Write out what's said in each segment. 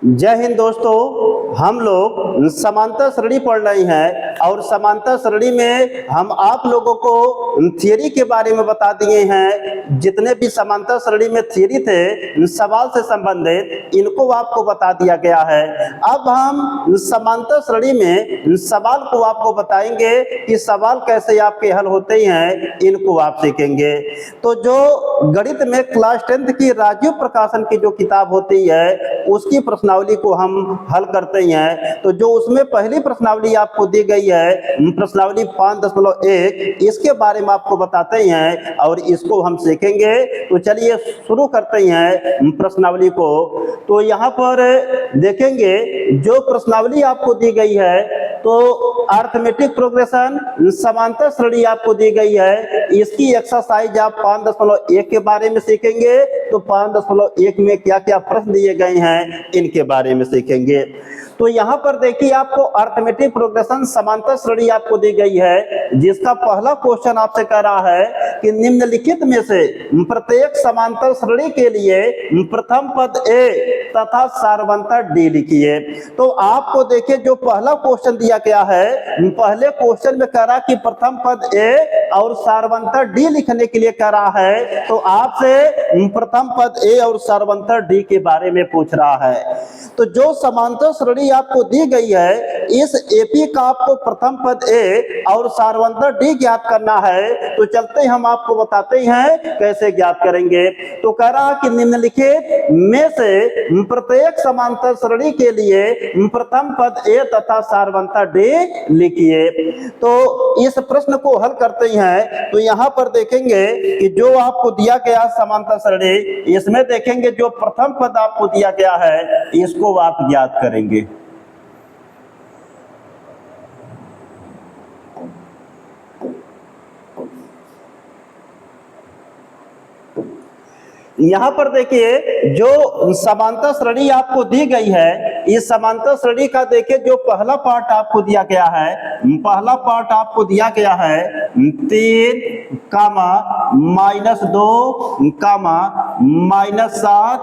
जय हिंद दोस्तों, हम लोग समांतर श्रेणी पढ़ रहे हैं और समांतर श्रेणी में हम आप लोगों को थियरी के बारे में बता दिए हैं। जितने भी समांतर श्रेणी में थियरी थे सवाल से संबंधित, इनको आपको बता दिया गया है। अब हम समांतर श्रेणी में सवाल को आपको बताएंगे कि सवाल कैसे आपके हल होते हैं, इनको आप सीखेंगे। तो जो गणित में क्लास 10th की राजीव प्रकाशन की जो किताब होती है उसकी प्रश्नावली को हम हल करते हैं। तो जो उसमें पहली प्रश्नावली आपको दी गई है, प्रश्नावली 5.1, इसके बारे में आपको बताते हैं और इसको हम सीखेंगे। तो चलिए शुरू करते हैं प्रश्नावली को। तो यहाँ पर देखेंगे जो प्रश्नावली आपको दी गई है, तो अर्थमेटिक प्रोग्रेशन समांतर श्रेणी आपको दी गई है। इसकी एक्सरसाइज आप 5.1 के बारे में सीखेंगे। तो 5.1 में क्या क्या प्रश्न दिए गए हैं इनके बारे में सीखेंगे। तो यहाँ पर देखिए आपको अर्थमेटिक प्रोग्रेशन समांतर श्रेणी आपको दी गई है, जिसका पहला क्वेश्चन आपसे कह रहा है कि निम्नलिखित में से प्रत्येक समांतर श्रेणी के लिए प्रथम पद ए तथा सारवंतर डी लिखिए। तो आपको देखिए जो पहला क्वेश्चन दिया गया है, पहले क्वेश्चन में कह रहा कि प्रथम पद ए और सारवंतर डी लिखने के लिए कह रहा है। तो आपसे प्रथम पद ए और सारवंतर डी के बारे में पूछ रहा है। तो जो समांतर श्रेणी आपको दी गई है, इस एपी का आपको प्रथम पद ए और सारवंतर डी ज्ञात करना है। तो चलते हम आपको बताते हैं कैसे ज्ञात करेंगे। तो कह रहा कि निम्नलिखित में से प्रत्येक समांतर श्रेणी के लिए प्रथम पद ए तथा सारवंतर डी लिखिए। तो इस प्रश्न को हल करते हैं। तो यहाँ पर देखेंगे कि जो आपको दिया गया समांतर श्रेणी, इसमें देखेंगे जो प्रथम पद आपको दिया गया है इसको आप ज्ञात करेंगे। यहाँ पर देखिए जो समांतर श्रेणी आपको दी गई है, इस समांतर श्रेणी का देखिए जो पहला पार्ट आपको दिया गया है, पहला पार्ट आपको दिया गया है 3, -2, -7,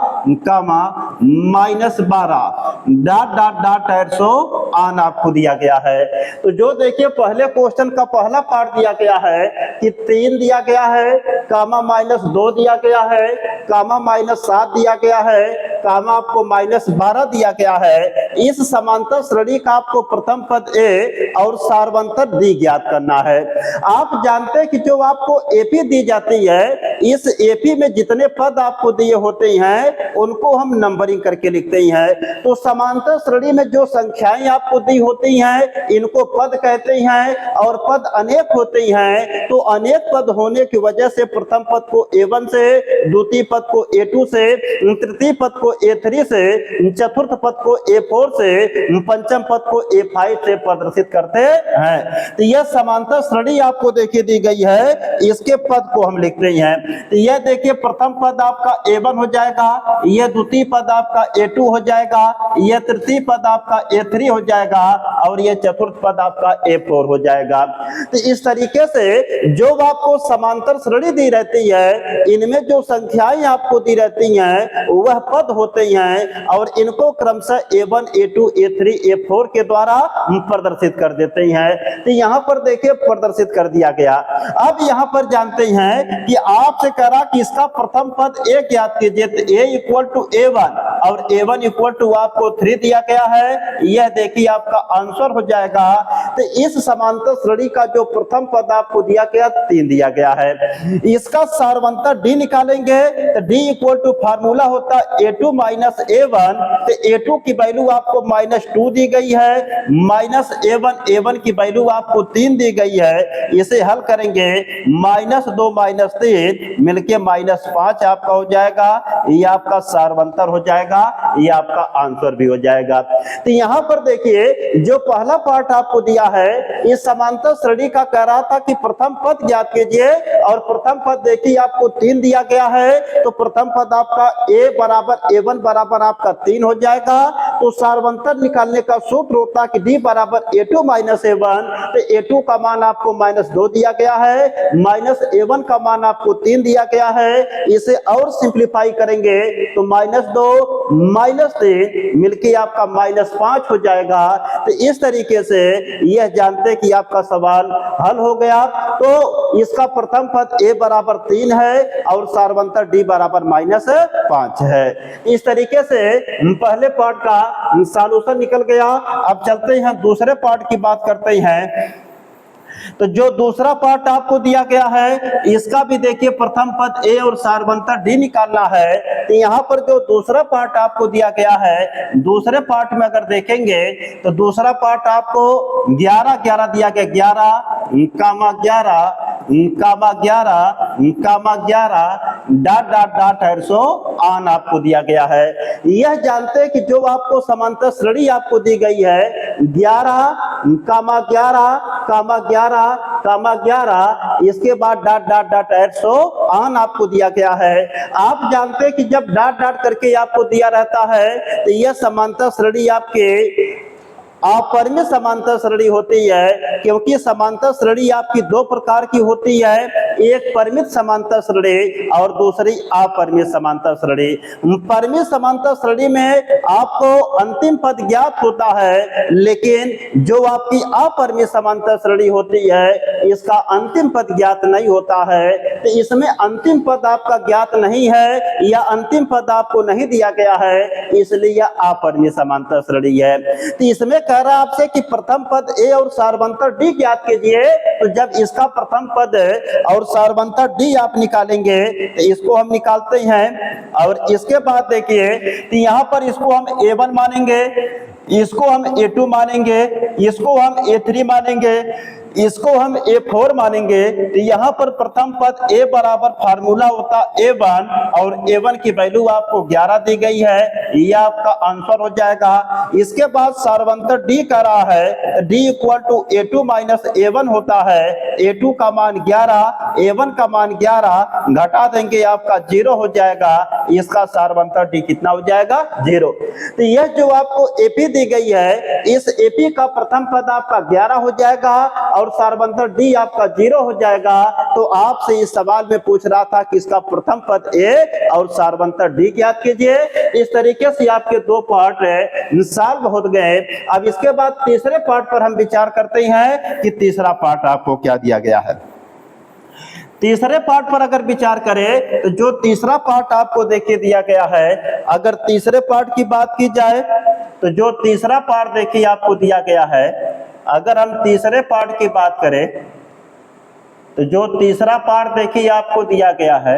-12 dot dot dot arrow on आपको दिया गया है। तो जो देखिए पहले क्वेश्चन का पहला पार्ट दिया गया है कि 3 दिया गया है, -2 दिया गया है, -7 दिया गया है, आपको -12 दिया गया है। इस समांतर श्रेणी का आपको प्रथम पद ए और सारवंतर डी ज्ञात करना है। आप जानते हैं कि जो आपको एपी दी जाती है, इस एपी में जितने पद आपको दिए होते हैं उनको हम नंबरिंग करके लिखते हैं। तो समांतर श्रेणी में जो संख्याएं आपको दी होती हैं इनको पद कहते हैं और पद अनेक होते हैं। तो अनेक पद होने की वजह से प्रथम पद को A1 से, द्वितीय पद को A2 से, तृतीय पद को A3 से, चतुर्थ पद को A4 से, पंचम पद को A5 से प्रदर्शित करते हैं। तो यह समांतर श्रेणी आपको देखिए दी गई है, इसके पद को हम लिख रहे हैं। तो यह देखिए प्रथम पद आपका A1 हो जाएगा, यह द्वितीय पद आपका A2 हो जाएगा, यह तृतीय पद आपका A3 हो जाएगा और यह चतुर्थ पद आपका A4 हो जाएगा। तो इस तरीके से जो आपको समांतर श्रेणी दी रहती है, इनमें जो संख्याएं आपको दी रहती हैं वह पद होते हैं और इनको क्रमशः A1, A2, A3, A4 के द्वारा प्रदर्शित कर देते हैं। तो यहाँ पर देखिए प्रदर्शित कर दिया गया। अब यहाँ पर जानते हैं कि आपसे कह रहा कि इसका प्रथम पद ए ज्ञात कीजिए। तो A = A1 और A1 = आपको 3 दिया गया है। यह देखिए आपका आंसर हो जाएगा। तो इस समांतर श्रेणी का जो प्रथम पद आपको दिया गया 3 दिया गया है। इसका सारवंतर डी निकालेंगे तो D = फार्मूला होता A2 - A1। तो A2 की वैल्यू आपको -2 दी गई है, -A1 की वैल्यू आपको 3 दी गई है। इसे हल करेंगे, -2 - 3 मिलके -5 आपका हो जाएगा। ये आपका सारवंतर हो जाएगा, ये आपका आंसर भी हो जाएगा। तो यहाँ पर देखिए जो पहला पार्ट आपको दिया है, इस समांतर श्रेणी का कह रहा था कि प्रथम पद ज्ञात कीजिए और प्रथम पद देखिए आपको 3 दिया गया है। तो प्रथम पद आपका A = A1 = आपका 3 हो जाएगा। तो सार्वंतर निकालने का सूत्र होता कि d बराबर a2 माइनस a1। तो a2 का मान आपको -2 दिया गया है, माइनस a1 का मान आपको 3 दिया गया है। इसे और सिंप्लीफाई करेंगे तो -2 -3 मिलके आपका -5 हो जाएगा। तो इस तरीके से यह जानते कि आपका सवाल हल हो गया। तो इसका प्रथम पद a बराबर 3 है और सार्वंतर d बराबर -5 है। इस तरीके से पहले पार्ट का सॉल्यूशन निकल गया। अब चलते हैं दूसरे पार्ट की बात करते हैं। तो जो दूसरा पार्ट आपको दिया गया है इसका भी देखिए प्रथम पद a और सार्वंतर d निकालना है। तो यहाँ पर जो दूसरा पार्ट आपको दिया गया है, दूसरे पार्ट में अगर देखेंगे तो दूसरा पार्ट आपको 11 11 दिया गया, 11 कामा 11 डॉट डॉट डॉट 100 आन आपको दिया गया है। यह जानते हैं कि जो आपको समांतर श्रेणी आपको दी गई है 11 कामा 11 इसके बाद डॉट डॉट डॉट 100 आन आपको दिया गया है। आप जानते हैं कि जब डॉट डॉट करके आपको दिया रहता है तो यह समांतर श्रेणी आपके अपरिमित समांतर श्रेणी होती है, क्योंकि समांतर श्रेणी आपकी दो प्रकार की होती है, एक परिमित समांतर श्रेणी और दूसरी अपरिमित समांतर श्रेणी। परिमित समांतर श्रेणी में आपको अंतिम पद ज्ञात होता है, लेकिन जो आपकी अपरिमित समांतर श्रेणी होती है इसका अंतिम पद ज्ञात नहीं होता है। तो इसमें अंतिम पद आपका ज्ञात नहीं है या अंतिम पद आपको नहीं दिया गया है, इसलिए यह अपरिमित समांतर श्रेणी है। तो इसमें कह रहा आपसे कि प्रथम पद a और सार्वंतर d ज्ञात कीजिए। तो जब इसका प्रथम पद और सार्वंतर d आप निकालेंगे तो इसको हम निकालते हैं और इसके बाद देखिए तो यहाँ पर इसको हम a1 मानेंगे, इसको हम a2 मानेंगे, इसको हम a3 मानेंगे, इसको हम a4 मानेंगे। तो यहाँ पर प्रथम पद a बराबर फार्मूला होता a1 और a1 की वैल्यू आपको 11 दी गई है, यह आपका आंसर हो जाएगा। इसके बाद सार्वंतर d का रहा है, d equal to a2 minus a1 होता है। a2 का मान 11, a1 का मान 11 घटा देंगे आपका 0 हो जाएगा। इसका सार्वंतर d कितना हो जाएगा 0। तो यह जो आपको AP दी गई है इस AP का प्रथम पद आपका 11 हो जाएगा और सार्वंतर d आपका 0 हो जाएगा। तो आपसे इस सवाल में पूछ रहा था कि इसका प्रथम पद a और सार्वंतर d ज्ञात कीजिए। इस तरीके से आपके दो पार्ट सॉल्व हो गए। अब इसके बाद तीसरे पार्ट पर हम विचार करते हैं कि तीसरा पार्ट आपको क्या दिया गया है। तीसरे पार्ट पर अगर विचार करें तो जो तीसरा पार्ट आपको देखिए दिया गया है, अगर तीसरे पार्ट की बात की जाए तो जो तीसरा पार्ट देखिए आपको दिया गया है, अगर हम तीसरे पार्ट की बात करें तो जो तीसरा पार्ट देखिए आपको दिया गया है,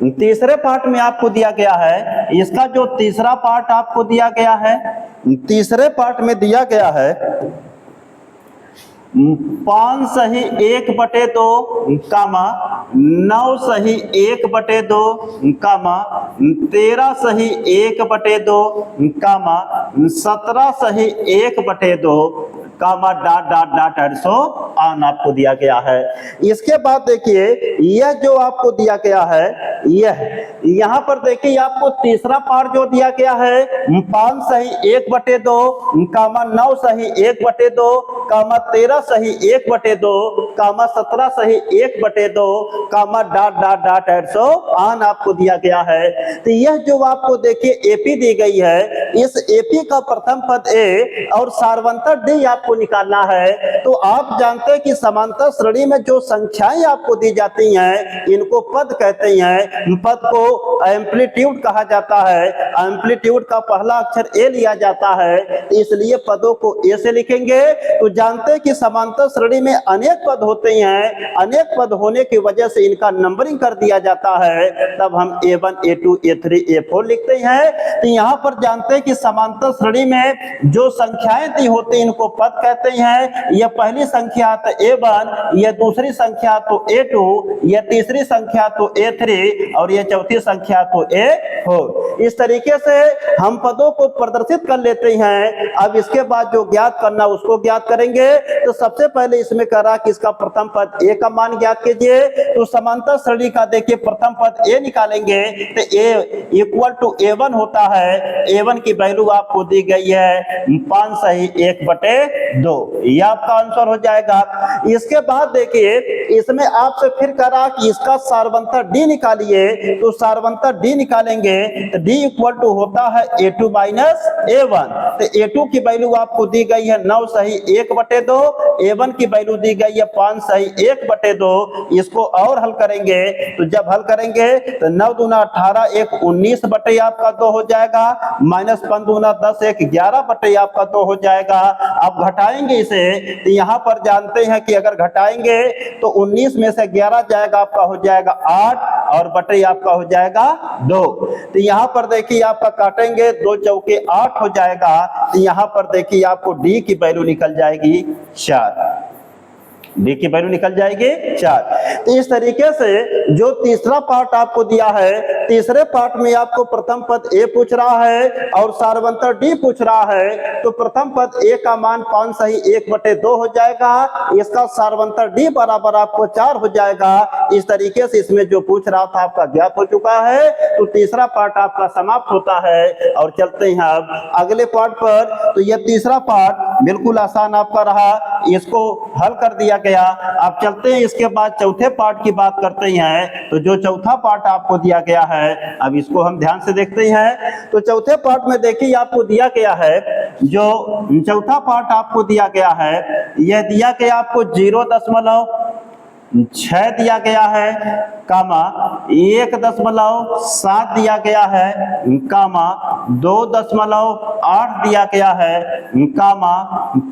तीसरे पार्ट में आपको दिया गया है, इसका जो तीसरा पार्ट आपको दिया गया है, तीसरे पार्ट में दिया गया है 5 सही 1/2 कामा 9 सही 1/2 कामा 13 सही 1/2 कामा 17 सही 1/2 कामा डॉट डॉट डॉट 100 आन आपको दिया गया है। इसके बाद देखिए यह जो आपको दिया गया है, यह यहाँ पर देखिए आपको तीसरा पार्ट जो दिया गया है 5 सही 1/2 कामा 9 सही 1/2 कामा 13 सही 1/2 कामा 17 सही 1/2 कामा डॉट डॉट डॉट 100 आन आपको दिया गया है। तो यह जो आपको देखिए AP दी गई है, इस AP का प्रथम पद a और सार्वंतर d आपको निकालना है। तो आप जानते हैं कि समांतर श्रेणी में जो संख्याएं आपको दी जाती हैं इनको पद कहते हैं। पद को एम्पलीट्यूड कहा जाता है, एम्पलीट्यूड का पहला अक्षर a लिया जाता है, इसलिए पदों को a से लिखेंगे। तो जानते हैं कि समांतर श्रेणी में अनेक पद होते हैं, अनेक पद होने की वजह से इनका नंबरिंग कर दिया जाता है, तब हम a1 a2 a3 a4 लिखते हैं। तो यहाँ पर जानते हैं कि समांतर श्रेणी में जो संख्याएं दी होती हैं इनको पद कहते हैं। यह पहली संख्या तो A1, यह दूसरी संख्या तो A2, यह तीसरी संख्या तो A3 और यह चौथी संख्या तो A4। इस तरीके से हम पदों को प्रदर्शित कर लेते हैं। अब इसके बाद जो ज्ञात करना उसको ज्ञात करेंगे। तो सबसे पहले इसमें करा कि इसका प्रथम पद A का मान ज्ञात कीजिए। तो समांतर श्रेणी का देखिए प्रथम पद A निकालेंगे तो A इक्वल टू A1 होता है। A1 की वैल्यू आपको दी गई है 5 सही 1/2, ये आपका आंसर हो जाएगा। इसके बाद देखिए इसमें आपसे फिर करा कि इसका सारवंतर D निकालिए। तो सारवंतर D निकालेंगे तो D इक्वल टू होता है A2 माइनस A1। तो A2 की वैल्यू आपको दी गई है 9 सही 1/2, A1 की वैल्यू दी गई है 5 सही 1/2। इसको और हल करेंगे तो जब हल करेंगे तो 9 दूना 18, 1 19 बटे आपका 2 हो जाएगा, माइनस 5 दूना 10, 1 11 बटे आपका 2 हो जाएगा। आप घटाएंगे इसे तो यहाँ पर जानते हैं कि अगर घटाएंगे तो 19 में से 11 जाएगा आपका हो जाएगा 8 और बटे आपका हो जाएगा 2। तो यहाँ पर देखिए आपका काटेंगे 2 चौके 8 हो जाएगा। तो यहाँ पर देखिए आपको D की वैल्यू निकल जाएगी 4, D की वैल्यू निकल जाएगी 4। तो इस तरीके से जो तीसरा पार्ट आपको दिया है, तीसरे पार्ट में आपको प्रथम पद A पूछ रहा है और सारवंतर D पूछ रहा है। तो प्रथम पद A का मान 5 सही 1/2 हो जाएगा, इसका सारवंतर D बराबर आपको 4 हो जाएगा। इस तरीके से इसमें जो पूछ रहा था आपका ज्ञात हो चुका है। तो तीसरा पार्ट आपका समाप्त होता है और चलते हैं अब अगले पार्ट पर। तो यह तीसरा पार्ट बिल्कुल आसान आपका रहा, इसको हल कर दिया गया। आप चलते हैं इसके बाद चौथे पार्ट की बात करते हैं। तो जो चौथा पार्ट आपको दिया गया है अब इसको हम ध्यान से देखते हैं। तो चौथे पार्ट में देखिए आपको दिया गया है, जो चौथा पार्ट आपको दिया गया है यह दिया गया आपको 0.6 दिया गया है, कामा 1.7 दिया गया है, कामा 2.8 दिया गया है, कामा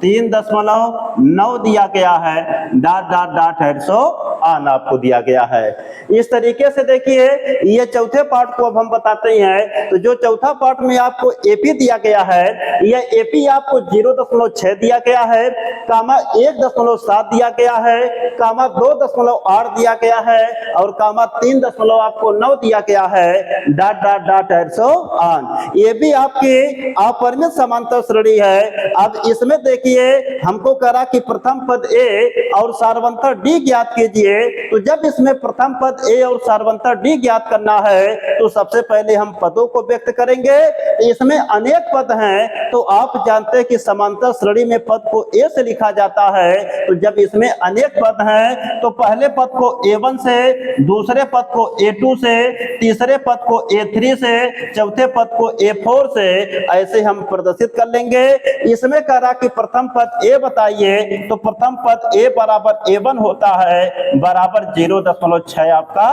3.9 दिया गया है, डॉट डॉट डॉट हेडसो आन आपको दिया गया है। इस तरीके से देखिए ये चौथे पार्ट को अब हम बताते हैं। तो जो चौथा पार्ट में आपको एपी दिया गया है, यह एपी आपको 0.6 दिया गया है, कामा 1.7 दिया गया है, कामा 2.8 दिया गया है और कामा 3 आपको 9 दिया गया है, डॉट डॉट डॉट हेडसो आन। ये भी आपकी अपरिमित समांतर श्रेणी है। अब इसमें देखिए हमको करा कि प्रथम पद ए और सारवंतर डी ज्ञात कीजिए। तो जब इसमें प्रथम पद ए और सारवंतर डी ज्ञात करना है तो सबसे पहले हम पदों को व्यक्त करेंगे। इसमें अनेक पद हैं तो आप जानते हैं कि समांतर श्रेणी में पद को ए से लिखा जाता है। तो जब इसमें अनेक पद हैं तो पहले पद को A1 से, दूसरे पद को A2 से, तीसरे पद को A3 से, चौथे पद को A4 से, ऐसे हम प्रदर्शित कर लेंगे। इसमें करा कि प्रथम पद A बताइए। तो प्रथम पद A बराबर A1 होता है, बराबर 0.6 आपका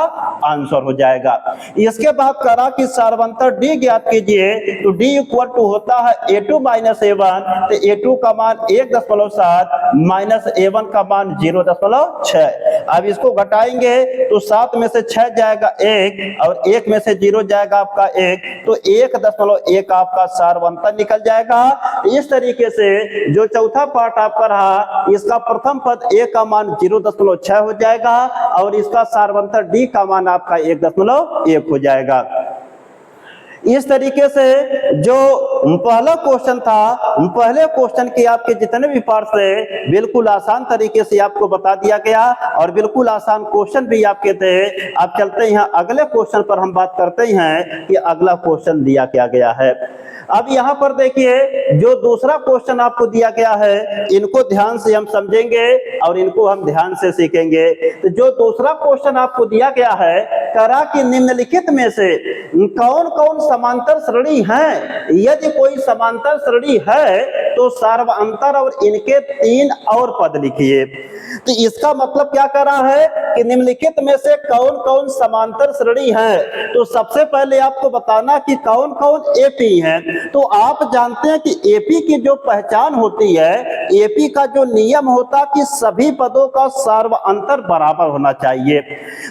आंसर हो जाएगा। इसके बाद करा कि सारवंतर D ज्ञात कीजिए। तो D इक्वल टू होता है A2 माइनस A1। तो A2 का मान 1.7 माइनस A1 का मान 0.6। अब इसको घटाएंगे तो 7 में से 6 जाएगा 1 और 1 में से 0 जाएगा आपका 1, तो 1.1 आपका सारवंतर निकल जाएगा। इस तरीके से जो चौथा पार्ट आपका रहा, इसका प्रथम पद A का मान 0.6 हो जाएगा और इसका सारवंतर D का मान आपका 1.1 हो जाएगा। इस तरीके से जो पहला क्वेश्चन था, पहले क्वेश्चन के आपके जितने भी पार्ट थे बिल्कुल आसान तरीके से आपको बता दिया गया और बिल्कुल आसान क्वेश्चन भी आपके थे। अब चलते हैं अगले क्वेश्चन पर, हम बात करते हैं कि अगला क्वेश्चन दिया क्या गया है। अब यहाँ पर देखिए जो दूसरा क्वेश्चन आपको दिया गया है, इनको ध्यान से हम समझेंगे और इनको हम ध्यान से सीखेंगे। तो जो दूसरा क्वेश्चन आपको दिया गया है, करा कि निम्नलिखित में से कौन कौन समांतर श्रेणी है। यदि कोई समांतर श्रेणी है तो सार्वअंतर और इनके 3 और पद लिखिए। तो इसका मतलब क्या कर रहा है कि निम्नलिखित में से कौन कौन समांतर श्रेणी है। तो सबसे पहले आपको बताना कि कौन कौन एपी है। तो आप जानते हैं कि एपी की जो पहचान होती है, एपी का जो नियम होता कि सभी पदों का सर्व अंतर बराबर होना चाहिए।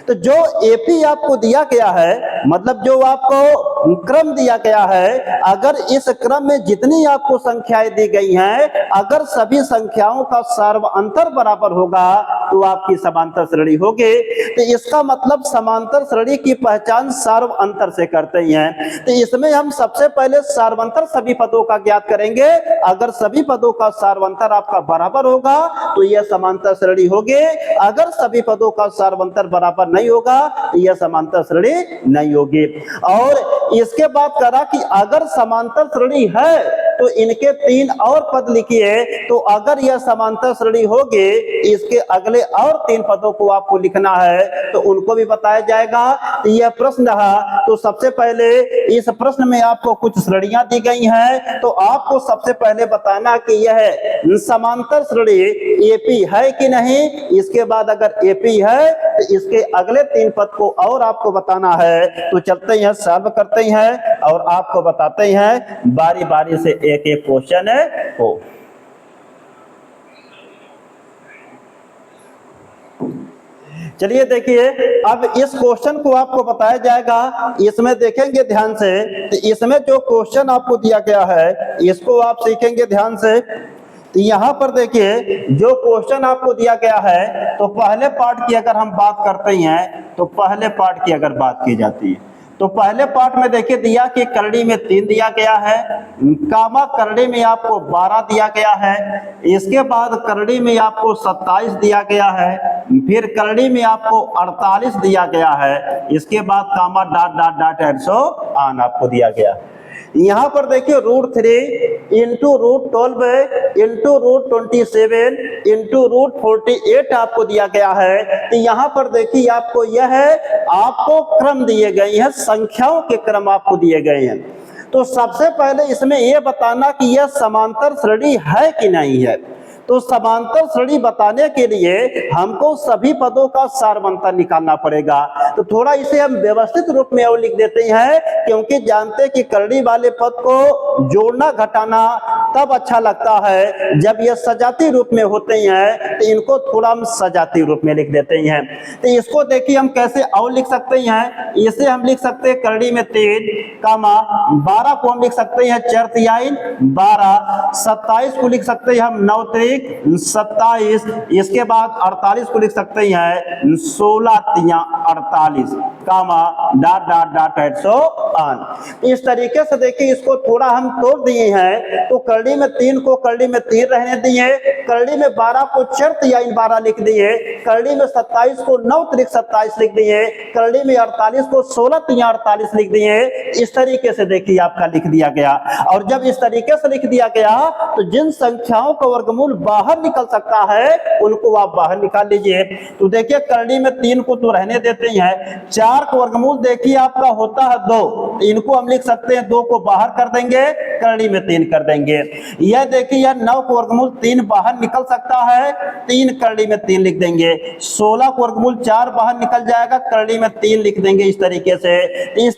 तो जो एपी आपको दिया गया है, मतलब जो आपको क्रम दिया गया है, अगर इस क्रम में जितनी आपको संख्याएं दी गई हैं, अगर सभी संख्याओं का सर्व अंतर बराबर होगा तो आपकी समांतर श्रेणी होगी। तो इसका मतलब समांतर श्रेणी की पहचान सर्व अंतर से करते हैं। तो इसमें हम सबसे पहले सर्वांतर सभी पदों का ज्ञात करेंगे। अगर सभी पदों का सर्वांतर आपका बराबर होगा तो यह समांतर श्रेणी होगी। अगर सभी पदों का सर्वांतर बराबर नहीं होगा तो यह समांतर श्रेणी नहीं होगी। और इसके बाद करा कि अगर समांतर श्रेणी है तो इनके 3 और पद लिखिए। तो अगर यह समांतर श्रेणी होगी, इसके अगले और 3 पदों को आपको लिखना है तो उनको भी बताया जाएगा। तो यह प्रश्न है, तो सबसे पहले इस प्रश्न में आपको कुछ श्रेणियां दी गई हैं, तो आपको सबसे पहले बताना कि यह समांतर श्रेणी एपी है कि नहीं। इसके बाद अगर एपी है तो इसके अगले 3 पद को और आपको बताना है। तो चलते हैं, सॉल्व करते हैं और आपको बताते हैं, बारी बारी से एक एक क्वेश्चन हो। चलिए देखिए, अब इस क्वेश्चन को आपको बताया जाएगा। इसमें देखेंगे ध्यान से, तो इसमें जो क्वेश्चन आपको दिया गया है इसको आप सीखेंगे ध्यान से। तो यहाँ पर देखिए, जो क्वेश्चन आपको दिया गया है, तो पहले पार्ट की अगर हम बात करते हैं, तो पहले पार्ट की अगर बात की जाती है तो पहले पार्ट में देखिए दिया कि करड़ी में 3 दिया गया है, कामा करड़ी में आपको 12 दिया गया है, इसके बाद करड़ी में आपको 27 दिया गया है, फिर करड़ी में आपको 48 दिया गया है, इसके बाद comma dot dot dot and so on आपको दिया गया। यहाँ पर देखिए √3 इंटू √12 इंटू √27 इंटू √48 आपको दिया गया है। तो यहाँ पर देखिए आपको यह है, आपको क्रम दिए गए हैं, संख्याओं के क्रम आपको दिए गए हैं। तो सबसे पहले इसमें यह बताना कि यह समांतर श्रेणी है कि नहीं है। तो समांतर श्रेणी बताने के लिए हमको सभी पदों का सर्वांतर निकालना पड़ेगा। तो थोड़ा इसे हम व्यवस्थित रूप में और लिख देते हैं, क्योंकि जानते हैं कि करड़ी वाले पद को जोड़ना घटाना तब अच्छा लगता है जब यह सजाती रूप में होते हैं। तो इनको थोड़ा हम सजाती रूप में लिख देते हैं। तो इसको देखिए हम कैसे और लिख सकते हैं। इसे हम लिख सकते हैं करड़ी में 3 कामा 12 को हम लिख सकते हैं 4 तिहाई 12, 27 को लिख सकते हैं हम 9 त्रिक 27, इसके बाद 48 को लिख सकते हैं 16 तिया 48 comma dot dot dot and so on. इस तरीके से देखिए इसको थोड़ा हम तोड़ दिए हैं। तो करड़ी में 3 को करड़ी में 3 रहने दिए, करड़ी में 12 को 4 तिहाई 12 लिख दिए, करड़ी में 27 को 9 त्रिक 27 लिख दिए, करड़ी में 48 को 16 तिया 48 लिख दिए। इस तरीके से देखिए आपका लिख दिया गया। और जब इस तरीके से लिख दिया गया तो जिन संख्याओं का वर्गमूल बाहर निकल सकता है उनको आप बाहर निकाल लीजिए। तो देखिए करड़ी में 3 को तो रहने देते हैं, 4 का वर्गमूल देखिए आपका होता है 2, इनको हम लिख सकते हैं 2 को बाहर कर देंगे, करड़ी में 3 कर देंगे। यह देखिए यह 9 का वर्गमूल 3 बाहर निकल सकता है, 3 करड़ी में 3 लिख देंगे। 16 का वर्गमूल 4 बाहर निकल जाएगा, करड़ी में 3 लिख देंगे। इस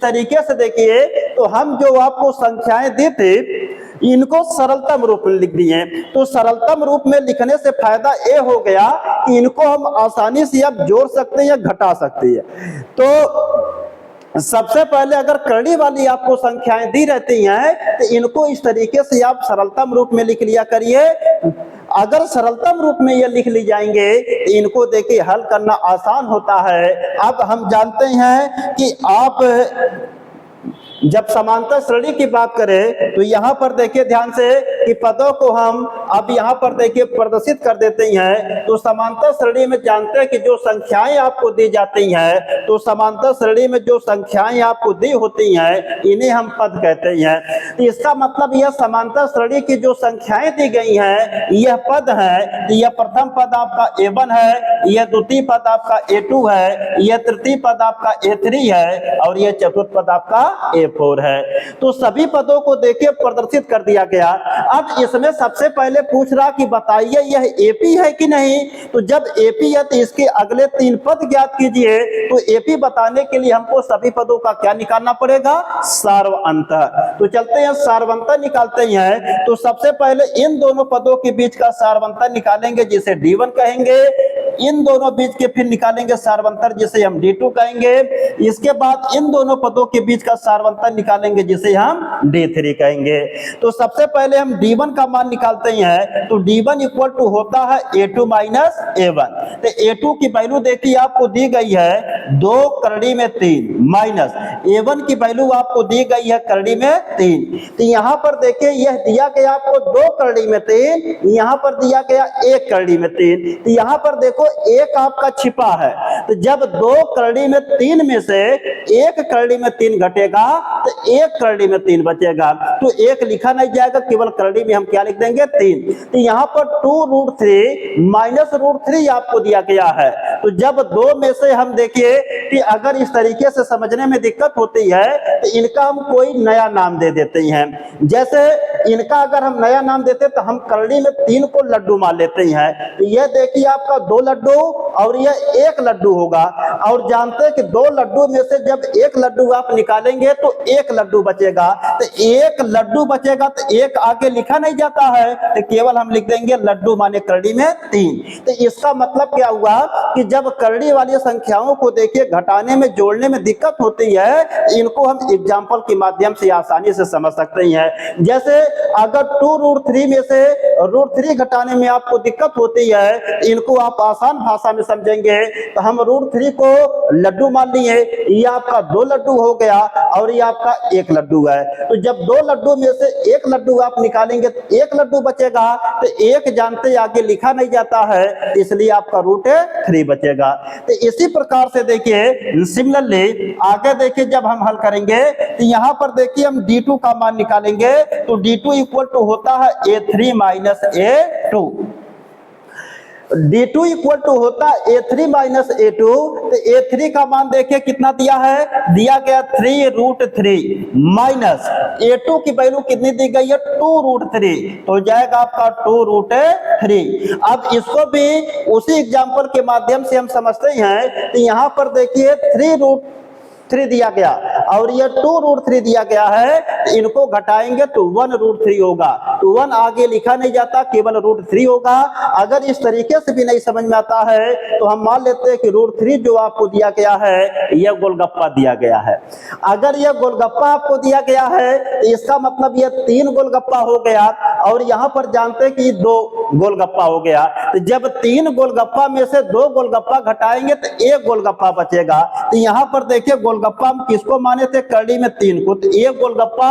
तरीके से देखिए तो हम जो आपको संख्याएं दी थी इनको सरलतम रूप में लिख दिए। तो सरलतम रूप में लिखने से फायदा ये हो गया कि इनको हम आसानी से अब जोड़ सकते हैं या घटा सकते हैं। तो सबसे पहले अगर करड़ी वाली आपको संख्याएं दी रहती हैं तो इनको इस तरीके से आप सरलतम रूप में लिख लिया करिए। अगर सरलतम रूप में ये लिख ली जाएंगे तो इनको देखिए हल करना आसान होता है। अब हम जानते हैं कि आप जब समांतर श्रेणी की बात करें तो यहाँ पर देखिए ध्यान से कि पदों को हम अब यहाँ पर देखिए प्रदर्शित कर देते हैं। तो समांतर श्रेणी में जानते हैं कि जो संख्याएं आपको दी जाती हैं, तो समांतर श्रेणी में जो संख्याएं आपको दी होती हैं इन्हें हम पद कहते हैं। तो इसका मतलब यह समांतर श्रेणी की जो संख्याएं दी गई हैं यह पद है। तो यह प्रथम पद आपका A1 है, यह द्वितीय पद आपका A2 है, यह तृतीय पद आपका A3 है और यह चतुर्थ पद आपका A4 है। तो सभी पदों को देखिए प्रदर्शित कर दिया गया। अब इसमें सबसे पहले पूछ रहा कि बताइए यह एपी है कि नहीं। तो जब एपी है तो इसके अगले 3 पद ज्ञात कीजिए। तो एपी बताने के लिए हमको सभी पदों का क्या निकालना पड़ेगा, सार्वअंतर। तो चलते हैं सार्वअंतर निकालते हैं। तो सबसे पहले इन दोनों पदों के बीच का सार्वअंतर निकालेंगे जिसे D1 कहेंगे। इन दोनों बीच के फिर निकालेंगे सार्वअंतर जिसे हम D2 कहेंगे। इसके बाद इन दोनों पदों के बीच का सार्वअंतर निकालेंगे जिसे हम D3 कहेंगे। तो सबसे पहले हम D1 का मान निकालते हैं। तो D1 इक्वल टू होता है A2 माइनस A1। तो A2 की वैल्यू देखिए आपको दी गई है 2 करड़ी में 3 माइनस A1 की वैल्यू आपको दी गई है करड़ी में 3। तो यहाँ पर देखिए यह दिया गया आपको 2 करड़ी में 3, यहाँ पर दिया गया 1 करड़ी में 3। तो यहाँ पर देखो एक आपका छिपा है। तो जब 2 करड़ी में 3 में से 1 करड़ी में 3 घटेगा तो 1 करड़ी में 3 बचेगा। तो 1 लिखा नहीं जाएगा, केवल करड़ी में हम क्या लिख देंगे 3। तो यहाँ पर 2√3 माइनस √3 आपको दिया गया है। तो जब 2 में से हम देखिए कि अगर इस तरीके से समझने में दिक्कत होती है तो इनका हम कोई नया नाम दे देते हैं। जैसे इनका अगर हम नया नाम देते तो हम करड़ी में 3 को लड्डू मान लेते हैं। तो यह देखिए आपका 2 लड्डू और यह 1 लड्डू होगा। और जानते हैं कि 2 लड्डू में से जब 1 लड्डू आप निकालेंगे तो 1 लड्डू बचेगा। तो 1 लड्डू बचेगा तो 1 आगे लिखा नहीं जाता है, तो केवल हम लिख देंगे लड्डू माने करड़ी में 3। तो इसका मतलब क्या हुआ कि जब करड़ी वाली संख्याओं को देखिए घटाने में जोड़ने में दिक्कत होती है, इनको हम एग्जाम्पल के माध्यम से आसानी से समझ सकते हैं। जैसे अगर 2√3 में से √3 घटाने में आपको दिक्कत होती है, इनको आप आसान भाषा में समझेंगे तो हम √3 को लड्डू मान लिए, ये आपका 2 लड्डू हो गया और ये आपका 1 लड्डू है। तो जब 2 लड्डू में से 1 लड्डू आप निकालेंगे तो 1 लड्डू बचेगा। तो 1 जानते आगे लिखा नहीं जाता है, इसलिए आपका √3 बचेगा। तो इसी प्रकार से देखिए सिमिलरली आगे देखिए जब हम हल करेंगे तो यहाँ पर देखिए हम D2 का मान निकालेंगे। तो D2 इक्वल टू होता है A3 minus A2। D2 equal to होता है A3 माइनस A2। तो A3 का मान देखिए कितना दिया है, दिया गया 3√3 माइनस A2 की वैल्यू कितनी दी गई है 2√3, तो जाएगा आपका 2√3। अब इसको भी उसी एग्जांपल के माध्यम से हम समझते हैं। तो यहाँ पर देखिए 3√3 दिया गया और ये 2√3 दिया गया है। तो इनको घटाएंगे तो 1√3 होगा। तो 1 आगे लिखा नहीं जाता, केवल √3 होगा। अगर इस तरीके से भी नहीं समझ में आता है तो हम मान लेते हैं कि √3 जो आपको दिया गया है यह गोलगप्पा दिया गया है। अगर यह गोलगप्पा आपको दिया गया है तो इसका मतलब यह 3 गोलगप्पा हो गया और यहाँ पर जानते हैं कि 2 गोलगप्पा हो गया। तो जब 3 गोलगप्पा में से 2 गोलगप्पा घटाएंगे तो 1 गोलगप्पा बचेगा। तो यहाँ पर देखिए गोलगप्पा हम किसको माने थे, करड़ी में 3 को। तो 1 गोलगप्पा,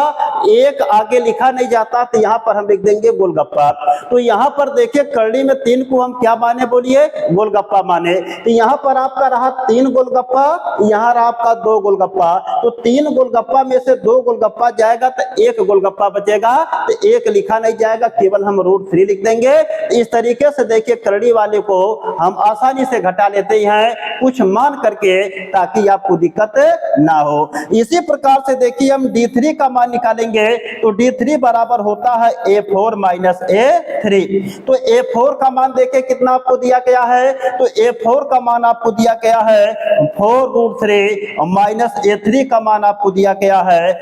1 आगे लिखा नहीं जाता तो यहाँ पर हम लिख देंगे गोलगप्पा। तो यहाँ पर देखिए करड़ी में 3 को हम क्या माने, बोलिए गोलगप्पा माने। तो यहाँ पर आपका रहा 3 गोलगप्पा, यहाँ रहा आपका 2 गोलगप्पा। तो 3 गोलगप्पा में से 2 गोलगप्पा जाएगा तो 1 गोलगप्पा बचेगा। तो 1 लिखा नहीं जाएगा, केवल हम √3 लिख देंगे। इस तरीके से देखिए करड़ी वाले को हम आसानी से घटा लेते हैं कुछ मान करके, ताकि आपको दिक्कत ना हो। इसी प्रकार से देखिए हम D3 का मान निकालेंगे। तो D3 बराबर होता है A4 माइनस A3। तो A4 का मान देखिए कितना आपको दिया गया है। तो A4 का मान आपको दिया गया है 4√3 माइनस A3 का मान आपको दिया गया है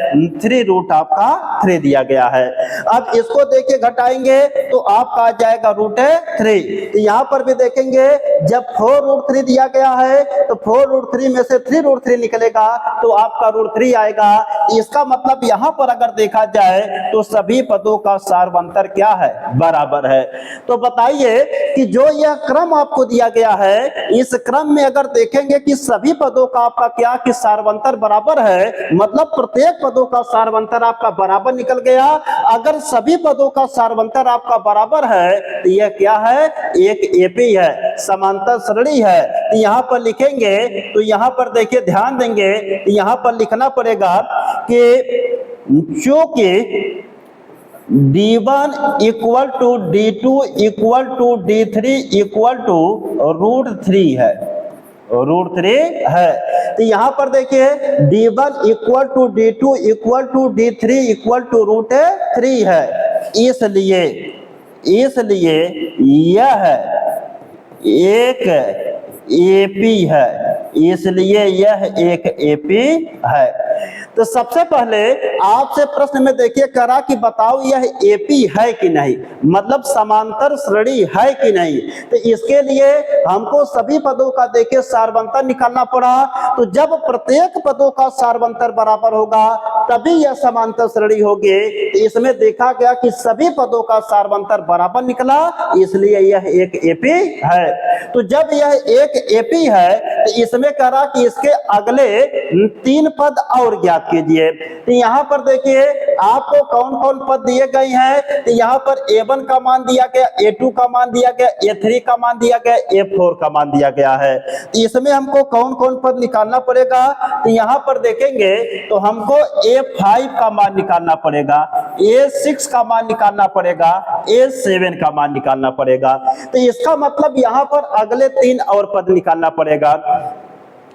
3 दिया गया है। अब इसको देखिए घटाएंगे तो आपका आ जाएगा √3। तो यहाँ पर भी देखेंगे जब 4√3 दिया गया है तो 4√3 में से 3√3 निकलेगा तो आपका √3 आएगा। इसका मतलब यहाँ पर अगर देखा जाए तो सभी पदों का सार्वंतर क्या है, बराबर है। तो बताइए कि जो यह क्रम आपको दिया गया है, इस क्रम में अगर देखेंगे कि सभी पदों का आपका क्या कि सार्वंतर बराबर है, मतलब प्रत्येक पदों का सार्वंतर आपका बराबर निकल गया। अगर सभी पदों का सार्वंतर आपका बराबर है तो यह क्या है, एक एपी है, समांतर श्रेणी है। तो यहाँ पर लिखेंगे तो यहाँ पर देखिए ध्यान देंगे, यहाँ पर लिखना पड़ेगा कि चूंकि D1 equal to D2 equal to D3 equal to √3 है, √3 है। तो यहाँ पर देखिए D1 equal to D2 equal to D3 equal to √3 है। इसलिए यह एक एपी है, इसलिए यह एक एपी है। तो सबसे पहले आपसे प्रश्न में देखिए करा कि बताओ यह एपी है कि नहीं, मतलब समांतर श्रेणी है कि नहीं। तो इसके लिए हमको सभी पदों का देखिए सारवंतर निकालना पड़ा। तो जब प्रत्येक पदों का सारवंतर बराबर होगा तभी यह समांतर श्रेणी होगी। तो इसमें देखा गया कि सभी पदों का सारवंतर बराबर निकला, इसलिए यह एक एपी है। तो जब यह एक एपी है तो इसमें करा कि इसके अगले 3 पद और ज्ञात कीजिए। तो यहाँ पर देखिए आपको कौन कौन पद दिए गए हैं। तो यहाँ पर A1 का मान दिया गया, A2 का मान दिया गया, A3 का मान दिया गया, A4 का मान दिया गया है। तो इसमें हमको कौन कौन पद निकालना पड़ेगा। तो यहाँ पर देखेंगे तो हमको A5 का मान निकालना पड़ेगा, A6 का मान निकालना पड़ेगा, A7 का मान निकालना पड़ेगा। तो इसका मतलब यहाँ पर अगले 3 और पद निकालना पड़ेगा।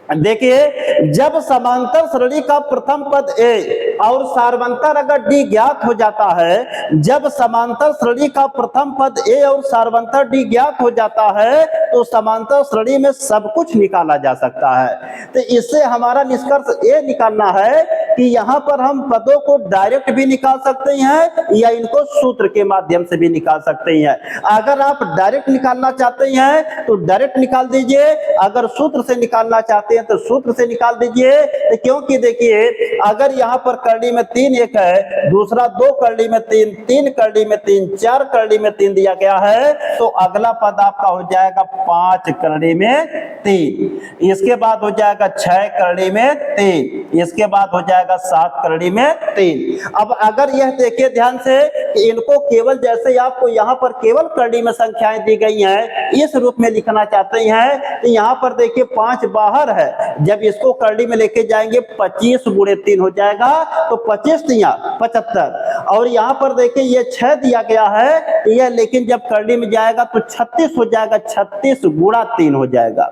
देखिए जब समांतर श्रेणी का प्रथम पद ए और सारवंतर अगर डी ज्ञात हो जाता है, जब समांतर श्रेणी का प्रथम पद ए और सारवंतर डी ज्ञात हो जाता है तो समांतर श्रेणी में सब कुछ निकाला जा सकता है। तो इससे हमारा निष्कर्ष ये निकालना है कि यहाँ पर हम पदों को डायरेक्ट भी निकाल सकते हैं या इनको सूत्र के माध्यम से भी निकाल सकते हैं। अगर आप डायरेक्ट निकालना चाहते हैं तो डायरेक्ट निकाल दीजिए, अगर सूत्र से निकालना चाहते हैं तो सूत्र से निकाल दीजिए। क्योंकि देखिए अगर यहाँ पर करड़ी में 3 एक है, दूसरा 2 करड़ी में 3, 3 करड़ी में 3, 4 करड़ी में 3 दिया गया है, तो अगला पद आपका हो जाएगा 5 करड़ी में 3, इसके बाद हो जाएगा 6 करड़ी में 3, इसके बाद हो जाएगा 7 करड़ी में 3। अब अगर यह देखिए ध्यान से कि इनको केवल जैसे आपको यहाँ पर केवल करड़ी में संख्याएं दी गई हैं इस रूप में लिखना चाहते हैं, तो यहाँ पर देखिए 5 बाहर है, जब इसको करड़ी में लेके जाएंगे 25 गुणे 3 हो जाएगा, तो 25 दिया 75। और यहाँ पर देखिए ये 6 दिया गया है, यह लेकिन जब करड़ी में जाएगा तो 36 हो जाएगा, 36 गुणा 3 हो जाएगा।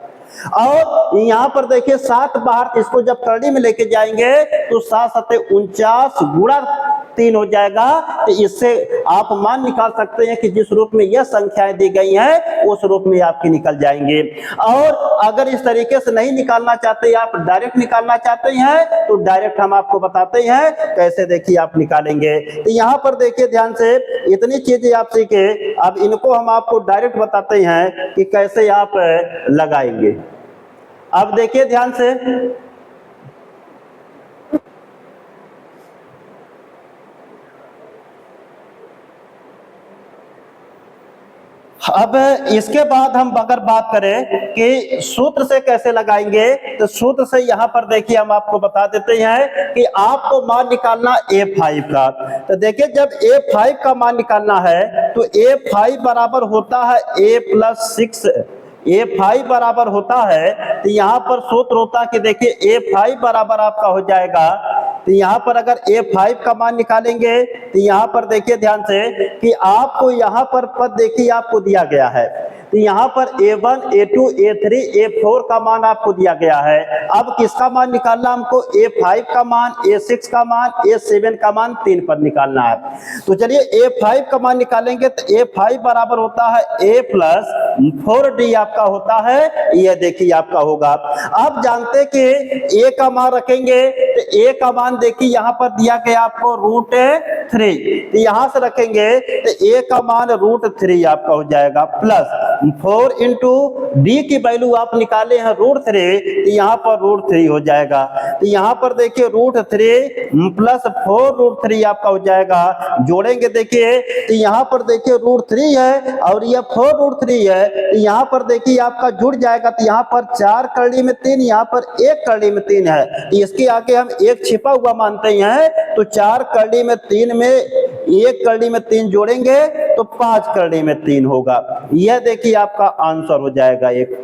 और यहाँ पर देखिए 7 बाहर, इसको जब करड़ी में लेके जाएंगे तो 7 सत्ते 49 गुणा 3 हो जाएगा। तो इससे आप मान निकाल सकते हैं कि जिस रूप में यह संख्याएं दी गई हैं उस रूप में आपकी निकल जाएंगे। और अगर इस तरीके से नहीं निकालना चाहते, आप डायरेक्ट निकालना चाहते हैं तो डायरेक्ट हम आपको बताते हैं कैसे, देखिए आप निकालेंगे। तो यहाँ पर देखिए ध्यान से इतनी चीजें आप सीखे, अब इनको हम आपको डायरेक्ट बताते हैं कि कैसे आप लगाएंगे। अब देखिए ध्यान से, अब इसके बाद हम अगर बात करें कि सूत्र से कैसे लगाएंगे, तो सूत्र से यहाँ पर देखिए हम आपको बता देते हैं कि आपको मान निकालना A5 का। तो देखिए जब A5 का मान निकालना है तो A5 बराबर होता है A + 6, A5 बराबर होता है, तो यहाँ पर सूत्र होता है कि देखिए A5 बराबर आपका हो जाएगा। तो यहाँ पर अगर A5 का मान निकालेंगे तो यहाँ पर देखिए ध्यान से कि आपको यहाँ पर पद देखिए आपको दिया गया है, तो यहाँ पर A1, A2, A3, A4 का मान आपको दिया गया है। अब किसका मान निकालना हमको, A5 का मान, A6 का मान, A7 का मान, 3 पद निकालना है। तो चलिए A5 का मान निकालेंगे तो A5 बराबर होता है A + 4D आपका होता है, यह देखिए आपका होगा। अब जानते कि A का मान रखेंगे तो A का मान देखिए यहाँ पर दिया गया आपको √3, तो यहाँ से रखेंगे तो A का मान √3 आपका हो जाएगा, प्लस 4 इंटू डी की वैल्यू आप निकाले हैं √3, तो यहाँ पर √3 हो जाएगा। तो यहाँ पर देखिए √3 प्लस 4 √3 आपका हो जाएगा, जोड़ेंगे देखिए तो यहाँ पर देखिए √3 है और यह 4 √3 है, तो यहाँ पर देखिए आपका जुड़ जाएगा। तो यहाँ पर 4 करड़ी में 3, यहाँ पर 1 करड़ी में 3 है, इसके आगे हम 1 छिपा हुआ मानते हैं, तो 4 करड़ी में 3 में 1 करड़ी में 3 जोड़ेंगे तो 5 करड़ी में 3 होगा। यह देखिए आपका आंसर हो जाएगा 1।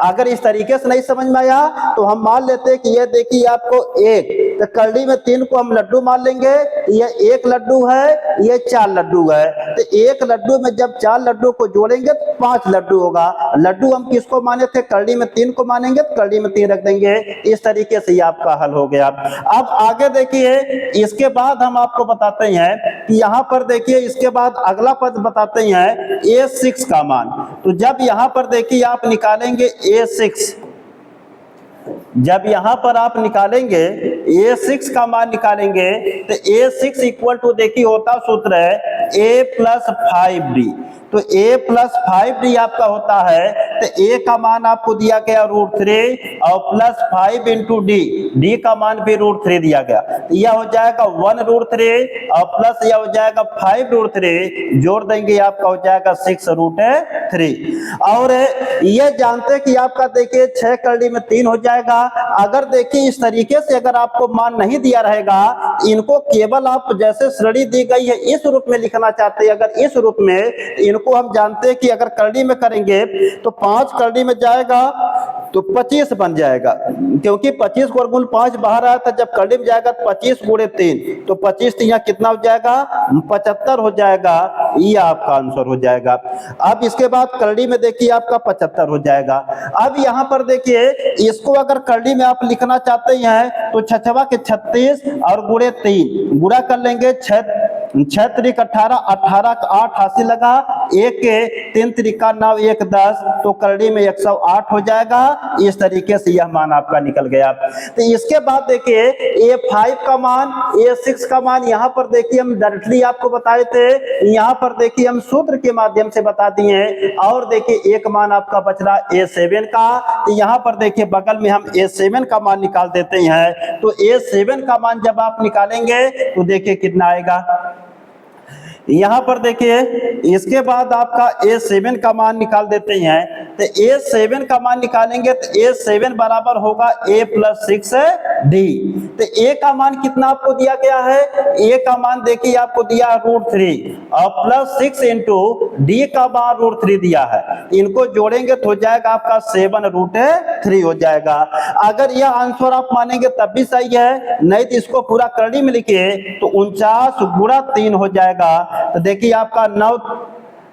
अगर इस तरीके से नहीं समझ में आया तो हम मान लेते हैं कि यह देखिए आपको 1, तो करड़ी में 3 को हम लड्डू मान लेंगे, यह 1 लड्डू है, यह 4 लड्डू है, तो 1 लड्डू में जब 4 लड्डू को जोड़ेंगे तो 5 लड्डू होगा। लड्डू हम किसको माने थे, करड़ी में 3 को मानेंगे तो करड़ी में 3 रख देंगे। इस तरीके से ये आपका हल हो गया। अब आगे देखिए इसके बाद हम आपको बताते हैं कि यहाँ पर देखिए इसके बाद अगला पद बताते हैं A6 का मान। तो जब यहाँ पर देखिए आप निकालेंगे A6, जब यहां पर आप निकालेंगे A6 का मान निकालेंगे तो A6 इक्वल टू देखिए होता सूत्र है A+5D। तो A+5D आपका होता है तो A का मान आपको दिया गया √3 और +5 इंटू D का मान भी √3 दिया गया। तो यह हो जाएगा 1√3 और प्लस यह हो जाएगा 5√3, जोड़ देंगे आपका हो जाएगा 6√3। और ये जानते कि आपका देखिए 6 कड़ी में 3 हो जाएगा। अगर देखिए इस तरीके से अगर आपको मान नहीं दिया रहेगा, इनको केवल आप जैसे श्रेणी दी गई है इस रूप में लिखना चाहते हैं, अगर इस रूप में, इनको हम जानते हैं कि अगर करड़ी में करेंगे तो 5 करड़ी में जाएगा तो 25 बन जाएगा, क्योंकि 25 को गुण 5 बाहर आया था, जब करड़ी में जाएगा तो 25 गुणे 3 तो 25 यहाँ कितना हो जाएगा 75 हो जाएगा। ये आपका आंसर हो जाएगा। अब इसके बाद करड़ी में देखिए आपका 75 हो जाएगा। अब यहाँ पर देखिए इसको अगर करड़ी में आप लिखना चाहते हैं तो 6 के 36 और गुणे 3 गुणा कर लेंगे, 6 त्रिक 18, 18 का 8 हासिल लगा, 1 के 3 त्रिका 9, 1 10, तो करड़ी में 108 हो जाएगा। इस तरीके से यह मान आपका निकल गया। तो इसके बाद देखिए A5 का मान, A6 का मान यहाँ पर देखिए हम डायरेक्टली आपको बताए थे, यहाँ पर देखिए हम सूत्र के माध्यम से बता दिए। और देखिए एक मान आपका बच रहा A7 का, तो यहाँ पर देखिए बगल में हम A7 का मान निकाल देते हैं। तो A7 का मान जब आप निकालेंगे तो देखिए कितना आएगा, यहाँ पर देखिए इसके बाद आपका A7 का मान निकाल देते हैं। तो A7 का मान निकालेंगे तो A7 बराबर होगा A+6D। तो A का मान कितना आपको दिया गया है, A का मान देखिए आपको दिया √3 और +6 इंटू D का मान √3 दिया है। इनको जोड़ेंगे तो हो जाएगा आपका 7√3 हो जाएगा। अगर यह आंसर आप मानेंगे तब भी सही है, नहीं तो इसको पूरा करड़ी में लिखिए तो 49 गुणा 3 हो जाएगा। तो देखिए आपका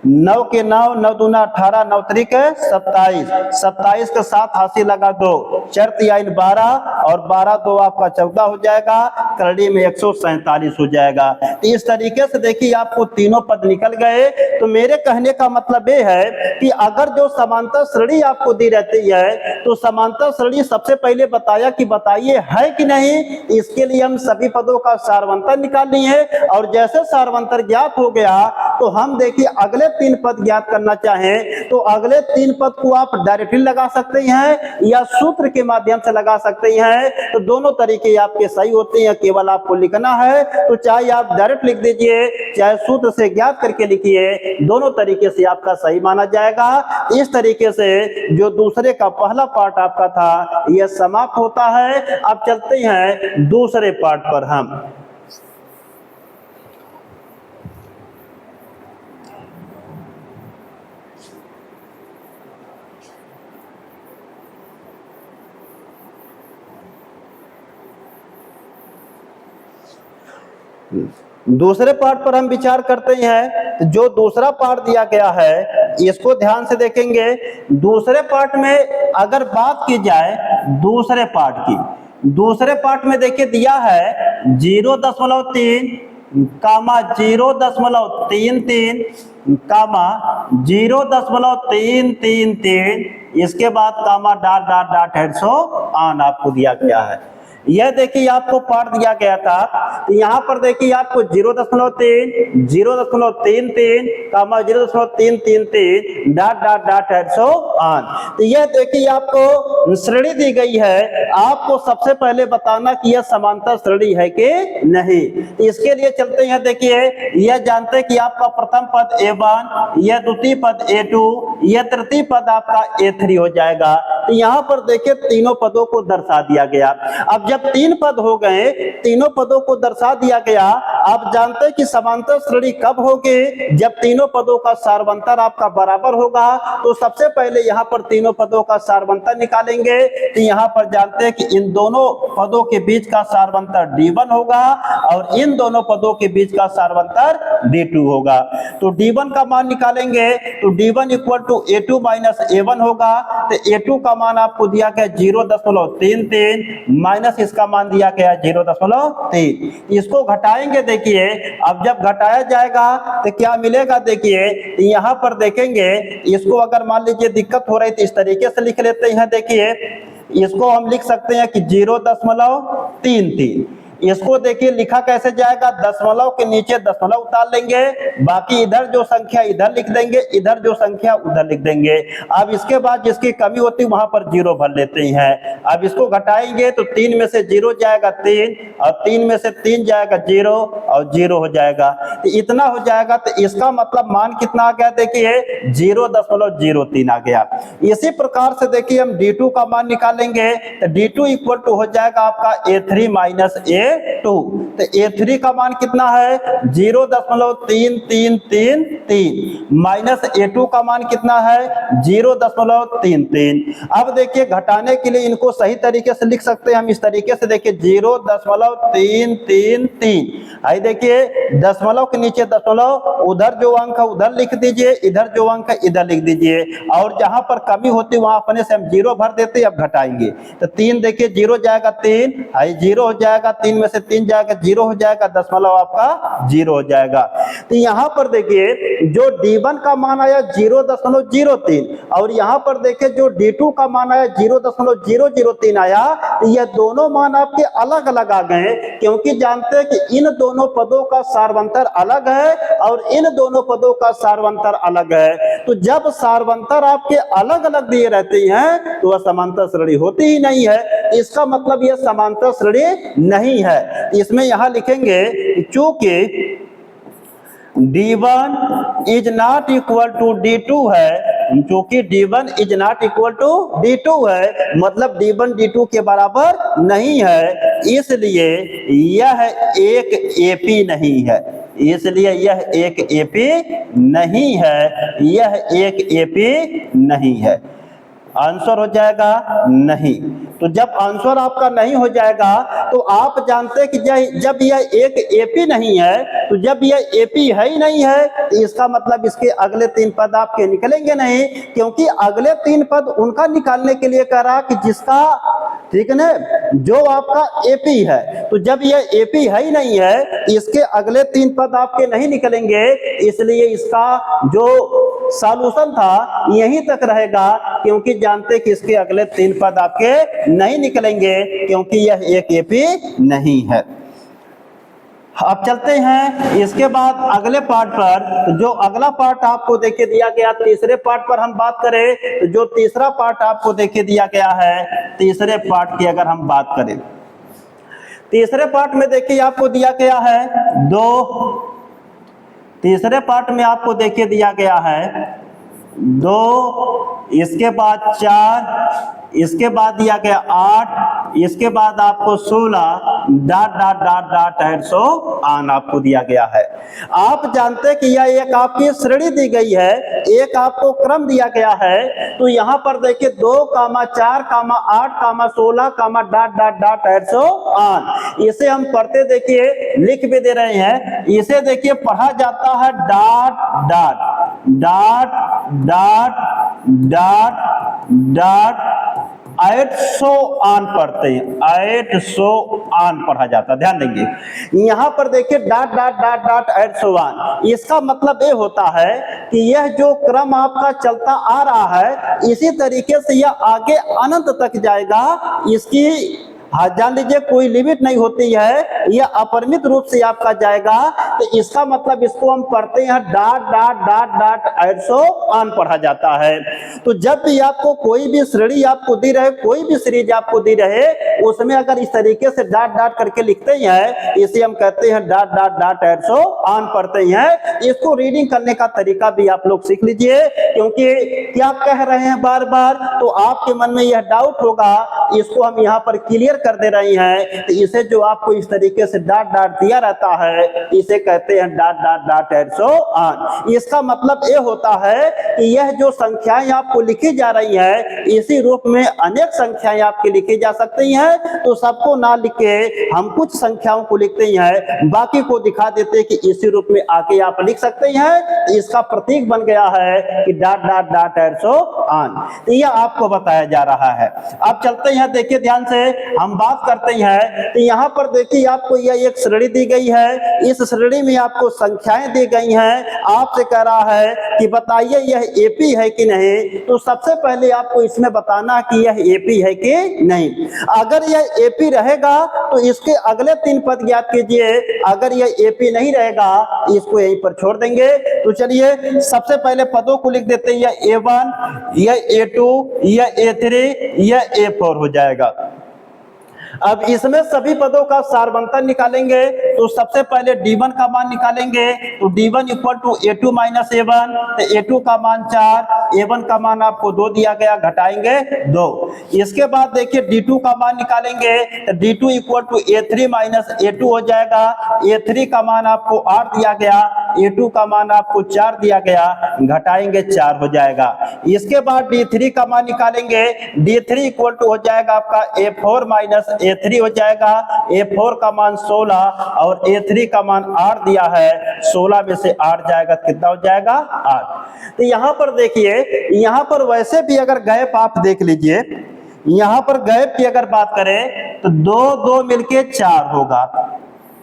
9 के 9, 9 दूना 18, 9 त्रिक 27, 27 के साथ हासिल लगा 2, 4 तिहाई 12 और 12 2 आपका 14 हो जाएगा। करड़ी में 147 हो जाएगा। तो इस तरीके से देखिए आपको तीनों पद निकल गए। तो मेरे कहने का मतलब ये है कि अगर जो समांतर श्रेणी आपको दी रहती है तो समांतर श्रेणी सबसे पहले बताया कि बताइए है कि नहीं। इसके लिए हम सभी पदों का सारवंतर निकाल लिए, और जैसे सारवंतर ज्ञात हो गया तो हम देखिए अगले 3 पद ज्ञात करना चाहें तो अगले 3 पद को आप डायरेक्टली लगा सकते हैं या सूत्र के माध्यम से लगा सकते हैं। तो दोनों तरीके आपके सही होते हैं, केवल आपको लिखना है। तो चाहे आप डायरेक्ट लिख दीजिए, चाहे सूत्र से ज्ञात करके लिखिए, दोनों तरीके से आपका सही माना जाएगा। इस तरीके से जो दूसरे का पहला पार्ट आपका था यह समाप्त होता है। अब चलते हैं दूसरे पार्ट पर। हम दूसरे पार्ट पर हम विचार करते हैं। जो दूसरा पार्ट दिया गया है इसको ध्यान से देखेंगे। दूसरे पार्ट में अगर बात की जाए दूसरे पार्ट की, दूसरे पार्ट में देखिए दिया है 0.3 कामा 0.33 कामा 0.333, इसके बाद comma dot dot dot on आपको दिया गया है। यह देखिए आपको पार्ट दिया गया था, तो यहाँ पर देखिए आपको 0.3 0.33 कामा 0.333 डॉट डॉट डॉट ऑन। तो यह देखिए आपको श्रेणी दी गई है, आपको सबसे पहले बताना कि यह समांतर श्रेणी है कि नहीं। तो इसके लिए चलते हैं। देखिए यह जानते हैं कि आपका प्रथम पद A1, यह द्वितीय पद A2, यह तृतीय पद आपका A3 हो जाएगा। तो यहाँ पर देखिए तीनों पदों को दर्शा दिया गया। अब जब 3 पद हो गए, तीनों पदों को दर्शा दिया गया। आप जानते हैं कि समांतर श्रेणी कब होगी, जब तीनों पदों का सारवंतर आपका बराबर होगा। तो सबसे पहले यहाँ पर तीनों पदों का सारवंतर निकालेंगे। तो यहाँ पर जानते हैं कि इन दोनों पदों के बीच का सारवंतर D1 होगा और इन दोनों पदों के बीच का सारवंतर D2 होगा। तो D1 का मान निकालेंगे तो D1 equal to A2 minus A1 होगा। तो A2 का का मान आपको दिया गया 0.33 माइनस इसका मान दिया गया 0.3। इसको घटाएंगे, देखिए अब जब घटाया जाएगा तो क्या मिलेगा, देखिए यहाँ पर देखेंगे इसको अगर मान लीजिए दिक्कत हो रही तो इस तरीके से लिख लेते हैं। देखिए इसको हम लिख सकते हैं कि 0.33। इसको देखिए लिखा कैसे जाएगा, दशमलव के नीचे दशमलव उतार लेंगे, बाकी इधर जो संख्या इधर लिख देंगे, इधर जो संख्या उधर लिख देंगे। अब इसके बाद जिसकी कमी होती है वहां पर 0 भर लेते हैं। अब इसको घटाएंगे तो 3 में से 0 जाएगा 3 और 3 में से 3 जाएगा 0 और 0 हो जाएगा। तो इतना हो जाएगा, तो इसका मतलब मान कितना आ गया, देखिए 0.03 आ गया। इसी प्रकार से देखिए हम D2 का मान निकालेंगे तो D2 इक्वल टू हो जाएगा आपका A3 माइनस A2। तो A3 का मान कितना है 0.3333 माइनस A2 का मान कितना है 0.33। अब देखिए घटाने के लिए इनको सही तरीके से लिख सकते हैं हम इस तरीके से, देखिए 0.333। आई देखिए दशमलव के नीचे दशमलव, उधर जो अंक है उधर लिख दीजिए, इधर जो अंक है इधर लिख दीजिए, और जहां पर कमी होती है वहां अपने से हम 0 भर देते। अब घटाएंगे तो 3 देखिए 0 जाएगा 3, आई 0 हो जाएगा, 3 में से 3 जाएगा 0 हो जाएगा, दशमलव आपका 0 हो जाएगा। तो यहाँ पर देखिए जो D1 का मान आया 0.03 और यहाँ पर देखिए जो D2 का मान आया 0.003 आया, ये दोनों मान आपके अलग अलग आ गए, क्योंकि जानते हैं कि इन दोनों पदों का सारवंतर अलग है और इन दोनों पदों का सारवंतर अलग है। तो जब सारवंतर आपके अलग अलग दिए रहते हैं तो वह समांतर श्रेणी होती ही नहीं है। इसका मतलब यह समांतर श्रेणी नहीं है। इसमें यहां लिखेंगे चूंकि D1 is not equal to D2 है, क्योंकि D1 is not equal to D2 है, मतलब D1 D2 के बराबर नहीं है, इसलिए यह एक AP नहीं है। इसलिए यह एक AP नहीं है, यह एक AP नहीं है। आंसर हो जाएगा नहीं। तो जब आंसर आपका नहीं हो जाएगा तो आप जानते हैं कि जब यह एक AP नहीं है, तो जब यह AP है ही नहीं है तो इसका मतलब इसके अगले 3 पद आपके निकलेंगे नहीं, क्योंकि अगले 3 पद उनका निकालने के लिए कह रहा कि जिसका, ठीक है ना, जो आपका AP है। तो जब यह AP है ही नहीं है, इसके अगले 3 पद आपके नहीं निकलेंगे, इसलिए इसका जो सॉल्यूशन था यहीं तक रहेगा, क्योंकि जानते कि इसके अगले 3 पद आपके नहीं निकलेंगे, क्योंकि यह एक AP नहीं है। अब चलते हैं इसके बाद अगले पार्ट पर। तो जो अगला पार्ट आपको देखे दिया गया, तीसरे पार्ट पर हम बात करें तो जो तीसरा पार्ट आपको देखे दिया गया है, तीसरे पार्ट की अगर हम बात करें, तीसरे पार्ट में देखिए आपको दिया गया है 2, तीसरे पार्ट में आपको देखिए दिया गया है 2, इसके बाद 4, इसके बाद दिया गया 8, इसके बाद आपको 16 dot dot dot dot and so on आपको दिया गया है। आप जानते हैं कि यह एक आपकी श्रेणी दी गई है, एक आपको क्रम दिया गया है। तो यहाँ पर देखिए 2, 4, 8, 16, dot dot dot and so on. इसे हम पढ़ते देखिए लिख भी दे रहे हैं। इसे देखिए पढ़ा जाता है dot dot dot dot dot dot at so on पढ़ते हैं, एट सो ऑन पढ़ा जाता है। ध्यान देंगे यहां पर देखिए dot dot dot dot at so on. इसका मतलब ये होता है कि यह जो क्रम आपका चलता आ रहा है, इसी तरीके से यह आगे अनंत तक जाएगा। इसकी जान लीजिए कोई लिमिट नहीं होती है, यह अपरिमित रूप से आपका जाएगा। तो इसका मतलब इसको हम पढ़ते हैं dot dot dot dot at so on पढ़ा जाता है। तो जब भी आपको कोई भी श्रेणी आपको दी रहे, कोई भी सीरीज आपको दी रहे, उसमें अगर इस तरीके से डॉट डॉट करके लिखते हैं, इसे हम कहते हैं dot dot dot at so on पढ़ते हैं। इसको रीडिंग करने का तरीका भी आप लोग सीख लीजिए, क्योंकि क्या कह रहे हैं बार बार, तो आपके मन में यह डाउट होगा। इसको हम यहाँ पर क्लियर कर दे रही हैं। तो इसे जो आपको इस तरीके से डॉट डॉट दिया रहता है, इसे कहते हैं dot dot dot and so on. इसका मतलब ये होता है कि यह जो संख्याएं आपको लिखी जा रही है इसी रूप में अनेक संख्याएं आपकी लिखी जा सकती हैं। तो सबको ना लिख के हम कुछ संख्याओं को लिखते हैं, बाकी को दिखा देते हैं कि इसी रूप में आके आप लिख सकते हैं। इसका प्रतीक बन गया है कि dot dot dot and so on. तो यह आपको बताया जा रहा है। अब चलते हैं, देखिए ध्यान से हम बात करते हैं। तो यहाँ पर देखिए आपको यह एक श्रेणी दी गई है, इस श्रेणी में आपको संख्याएं दी गई हैं। आपसे कह रहा है कि बताइए यह एपी है कि नहीं। तो सबसे पहले आपको इसमें बताना कि यह एपी है कि नहीं। अगर यह एपी रहेगा तो इसके अगले 3 पद ज्ञात कीजिए। अगर यह एपी नहीं रहेगा इसको यहीं पर छोड़ देंगे। तो चलिए सबसे पहले पदों को लिख देते हैं, यह A1, यह A2, यह A3, यह A4 हो जाएगा। अब इसमें सभी पदों का सारबंतर निकालेंगे। तो सबसे पहले D1 का मान निकालेंगे। तो D1 equal to A2 minus A1। तो A2 का मान 4, A1 का मान आपको 2 दिया गया, घटाएंगे 2। इसके बाद देखिए D2 का मान निकालेंगे। तो D2 equal to A3 minus A2 हो जाएगा। A3 का मान आपको 8 दिया गया, A2 का मान आपको 4 दिया गया, घटाएंगे 4 हो जाएगा। इसके बाद D3 का मान निकालेंगे। D3 इक्वल टू हो जाएगा आपका A4 माइनस A3 हो जाएगा। A4 का मान 16 और A3 का मान 8 दिया है, 16 में से 8 जाएगा, कितना हो जाएगा 8। तो यहाँ पर देखिए, यहाँ पर वैसे भी अगर गैप आप देख लीजिए, यहाँ पर गैप की अगर बात करें तो 2 2 मिलके 4 होगा,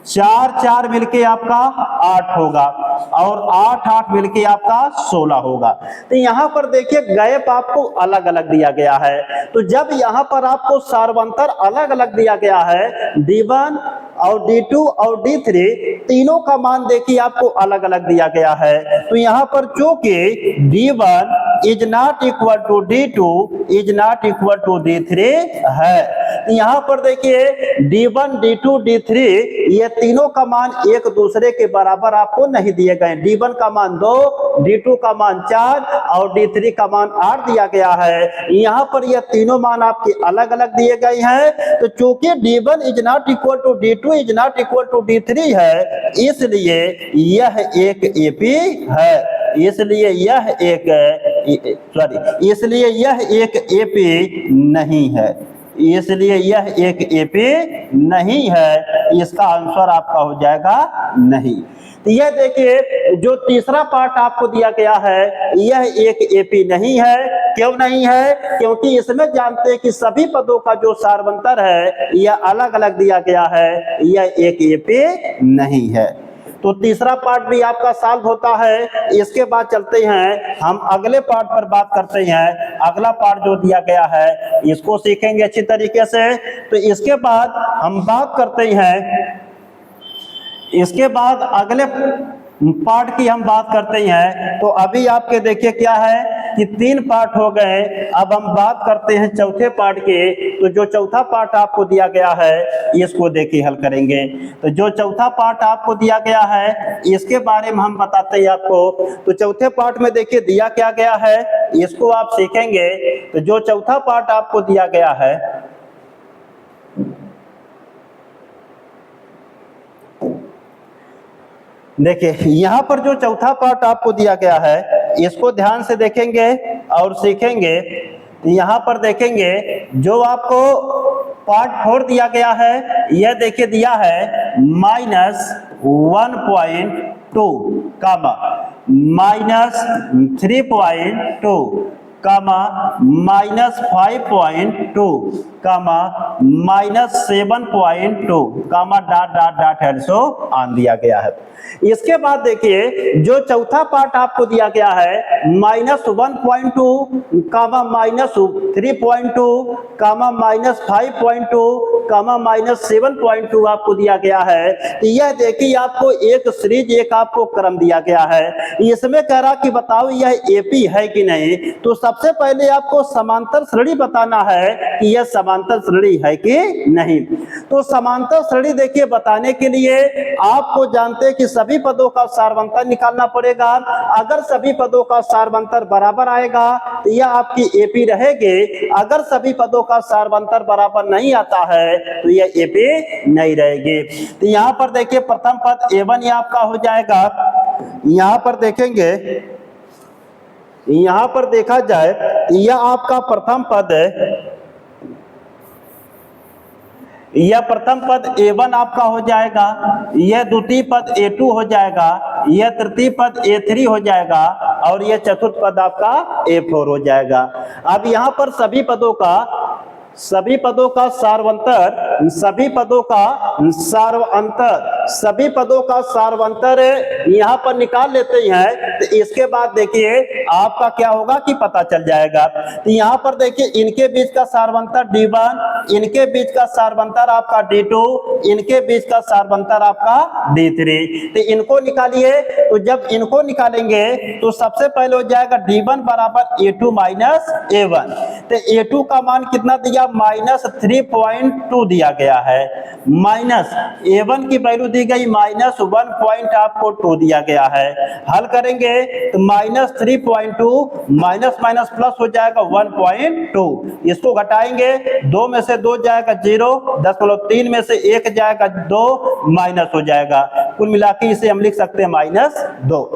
4 4 मिलके आपका 8 होगा और 8 8 मिलके आपका 16 होगा। तो यहाँ पर देखिए गैप आपको अलग अलग दिया गया है। तो जब यहाँ पर आपको सारबंतर अलग अलग दिया गया है, D1 और D2 और D3 तीनों का मान देखिए आपको अलग अलग दिया गया है। तो यहाँ पर चूंकि D1 is not equal to D2 is not equal to D3 है, तो यहाँ पर देखिए D1 D2 D3 ये तीनों का मान एक दूसरे के बराबर आपको नहीं दिए गए। D1 का मान 2, D2 का मान 4 और D3 का मान 8 दिया गया है। यहाँ पर ये तीनों मान आपके अलग अलग दिए गए हैं। तो चूंकि D1 is not equal to D2 is not equal to D3 है, इसलिए यह एक एपी है, इसलिए यह एक एपी नहीं है, इसलिए यह एक एपी नहीं है। इसका आंसर आपका हो जाएगा नहीं। तो यह देखिए जो तीसरा पार्ट आपको दिया गया है यह एक एपी नहीं है। क्यों नहीं है? क्योंकि इसमें जानते हैं कि सभी पदों का जो सारबंतर है यह अलग अलग दिया गया है, यह एक एपी नहीं है। तो तीसरा पार्ट भी आपका सॉल्व होता है। इसके बाद चलते हैं हम अगले पार्ट पर बात करते हैं। अगला पार्ट जो दिया गया है इसको सीखेंगे अच्छी तरीके से। तो इसके बाद हम बात करते हैं, इसके बाद अगले पार्ट की हम बात करते हैं। तो अभी आपके देखिए क्या है कि 3 पार्ट हो गए। अब हम बात करते हैं चौथे पार्ट के। तो जो चौथा पार्ट आपको दिया गया है इसको देखिए हल करेंगे। तो जो चौथा पार्ट आपको दिया गया है इसके बारे में हम बताते हैं आपको। तो चौथे पार्ट में देखिए दिया क्या गया है, इसको आप सीखेंगे। तो जो चौथा पार्ट आपको दिया गया है, देखिए यहाँ पर जो चौथा पार्ट आपको दिया गया है इसको ध्यान से देखेंगे और सीखेंगे। यहाँ पर देखेंगे जो आपको पार्ट 4 दिया गया है यह देखिए दिया है -1.2 comma -3.2 comma -5.2 comma -7.2 comma dot dot dot and so on दिया गया है। इसके बाद देखिए जो चौथा पार्ट आपको दिया गया है -1.2 कामा -3.2 कामा -5.2 कामा -7.2 आपको दिया गया है। यह देखिए आपको एक सीरीज, एक आपको क्रम दिया गया है। इसमें कह रहा कि बताओ यह एपी है कि नहीं। तो सबसे पहले आपको समांतर श्रेणी बताना है कि यह समांतर श्रेणी है कि नहीं। तो समांतर श्रेणी देखिए बताने के लिए आपको जानते हैं कि सभी पदों का सारवंतर निकालना पड़ेगा। अगर सभी पदों का सारवंतर बराबर आएगा तो यह आपकी एपी रहेगी, अगर सभी पदों का सारवंतर बराबर नहीं आता है तो यह एपी नहीं रहेगी। तो यहाँ पर देखिए प्रथम पद A1 ये आपका हो जाएगा। यहाँ पर देखेंगे, यहाँ पर देखा जाए यह आपका प्रथम पद है, यह प्रथम पद A1 आपका हो जाएगा, यह द्वितीय पद A2 हो जाएगा, यह तृतीय पद A3 हो जाएगा और यह चतुर्थ पद आपका A4 हो जाएगा। अब यहाँ पर सभी पदों का सारवंतर, सभी पदों का सारवंतर यहाँ पर निकाल लेते हैं। तो इसके बाद देखिए आपका क्या होगा कि पता चल जाएगा। तो यहाँ पर देखिए इनके बीच का सारवंतर D1, इनके बीच का सारवंतर आपका D2, इनके बीच का सारवंतर आपका D3। तो इनको निकालिए। तो जब इनको निकालेंगे तो सबसे पहले हो जाएगा D1 बराबर A2 माइनस A1। तो A2 का मान कितना दिया, -3.2 दिया गया है, माइनस A1 की वैल्यू दी गई -1.2 दिया गया है। हल करेंगे तो -3.2 माइनस माइनस प्लस हो जाएगा 1.2। इसको घटाएंगे, 2 में से 2 जाएगा 0, 0.3 में से 1 जाएगा 2, माइनस हो जाएगा। कुल मिला के इसे हम लिख सकते हैं -2।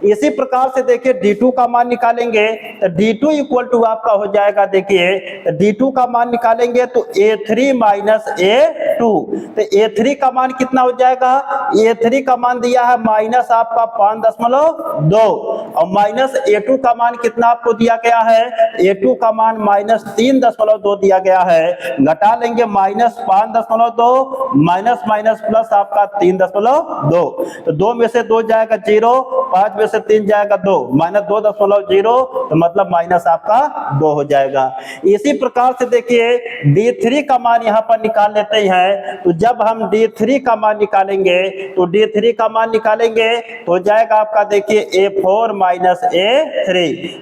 इसी प्रकार से देखिए D2 का मान निकालेंगे तो D2 इक्वल टू आपका हो जाएगा, देखिए D2 का मान निकालेंगे तो A3 माइनस A2। तो A3 का मान कितना हो जाएगा, A3 का मान दिया है माइनस आपका 5.2 और माइनस A2 का मान कितना आपको दिया गया है, A2 का मान -3.2 दिया गया है। घटा लेंगे -5.2 माइनस माइनस प्लस आपका 3.2। तो 2 में से 2 जाएगा 0, 5 में से 3 जाएगा 2, -2.0 तो मतलब माइनस आपका 2 हो जाएगा। इसी प्रकार से देखिए D3 का मान यहाँ पर निकाल लेते हैं। तो जब हम D3 का मान निकालेंगे तो D3 का मान निकालेंगे तो हो जाएगा आपका देखिए A4 माइनस A3।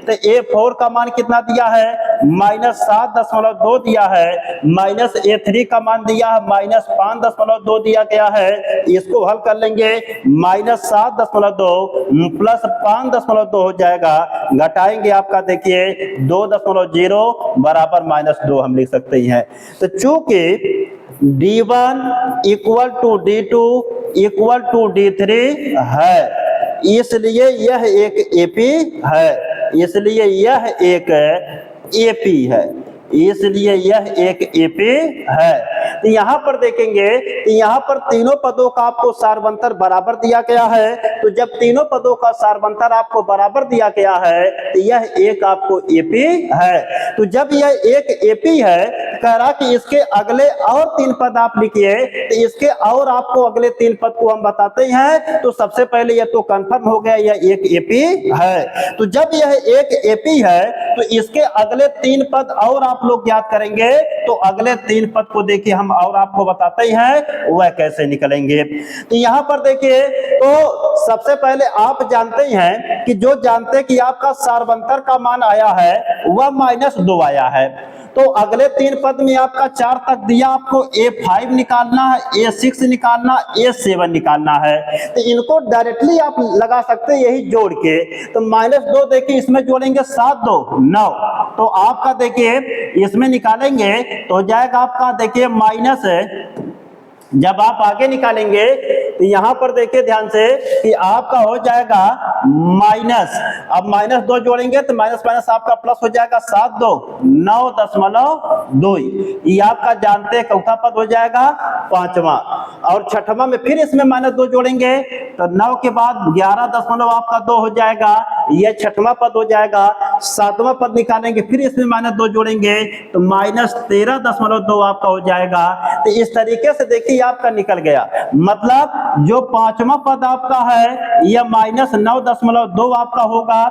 तो A4 का मान कितना दिया है, -7.2 दिया है, माइनस A3 का मान दिया है -5.2 दिया गया है। इसको हल कर लेंगे, -7.2 प्लस 5.2 हो जाएगा, घटाएंगे आपका देखिए 2.0 बराबर -2 हम लिख सकते हैं। तो चूंकि D1 equal to D2 equal to D3 है, इसलिए यह एक एपी है, इसलिए यह एक एपी है, इसलिए यह एक एपी है। तो यहाँ पर देखेंगे तो यहाँ पर तीनों पदों का आपको सारवंतर बराबर दिया गया है। तो जब तीनों पदों का सारवंतर आपको बराबर दिया गया है तो यह एक आपको एपी है। तो जब यह एक एपी है, कह रहा कि इसके अगले और 3 पद आप लिखिए। तो इसके और आपको अगले 3 पद को हम बताते हैं। तो सबसे पहले यह तो कंफर्म हो गया यह एक एपी है। तो जब यह एक एपी है तो इसके अगले 3 पद और आप लोग याद करेंगे। तो अगले 3 पद को देखिए हम और आपको बताते हैं वह कैसे निकलेंगे। तो यहाँ पर देखिए तो सबसे पहले आप जानते हैं कि जो जानते हैं कि आपका सारवंतर का मान आया है वह -2 आया है। तो अगले 3 पद में आपका 4 तक दिया, आपको A5 निकालना है, A6 निकालना, A7 निकालना है। तो इनको डायरेक्टली आप लगा सकते हैं यही जोड़ के। तो -2 देखिए इसमें जोड़ेंगे 7 2 9। तो आपका देखिए इसमें निकालेंगे तो हो जाएगा आपका देखिए माइनस, जब आप आगे निकालेंगे तो यहां पर देखिए ध्यान से कि आपका हो जाएगा माइनस, अब -2 जोड़ेंगे तो माइनस माइनस आपका प्लस हो जाएगा 7 2 9.2। ये आपका जानते हैं चौथा पद हो जाएगा 5वां। और 6वां में फिर इसमें -2 जोड़ेंगे तो 9 के बाद 11 आपका 2 हो जाएगा, यह 6वां पद हो जाएगा। 7वां पद निकालेंगे फिर इसमें -2 जोड़ेंगे तो -13.2 आपका हो जाएगा। तो इस तरीके से देखिए आपका निकल गया। मतलब जो 5वां पद आपका है यह -9.2 आपका होगा,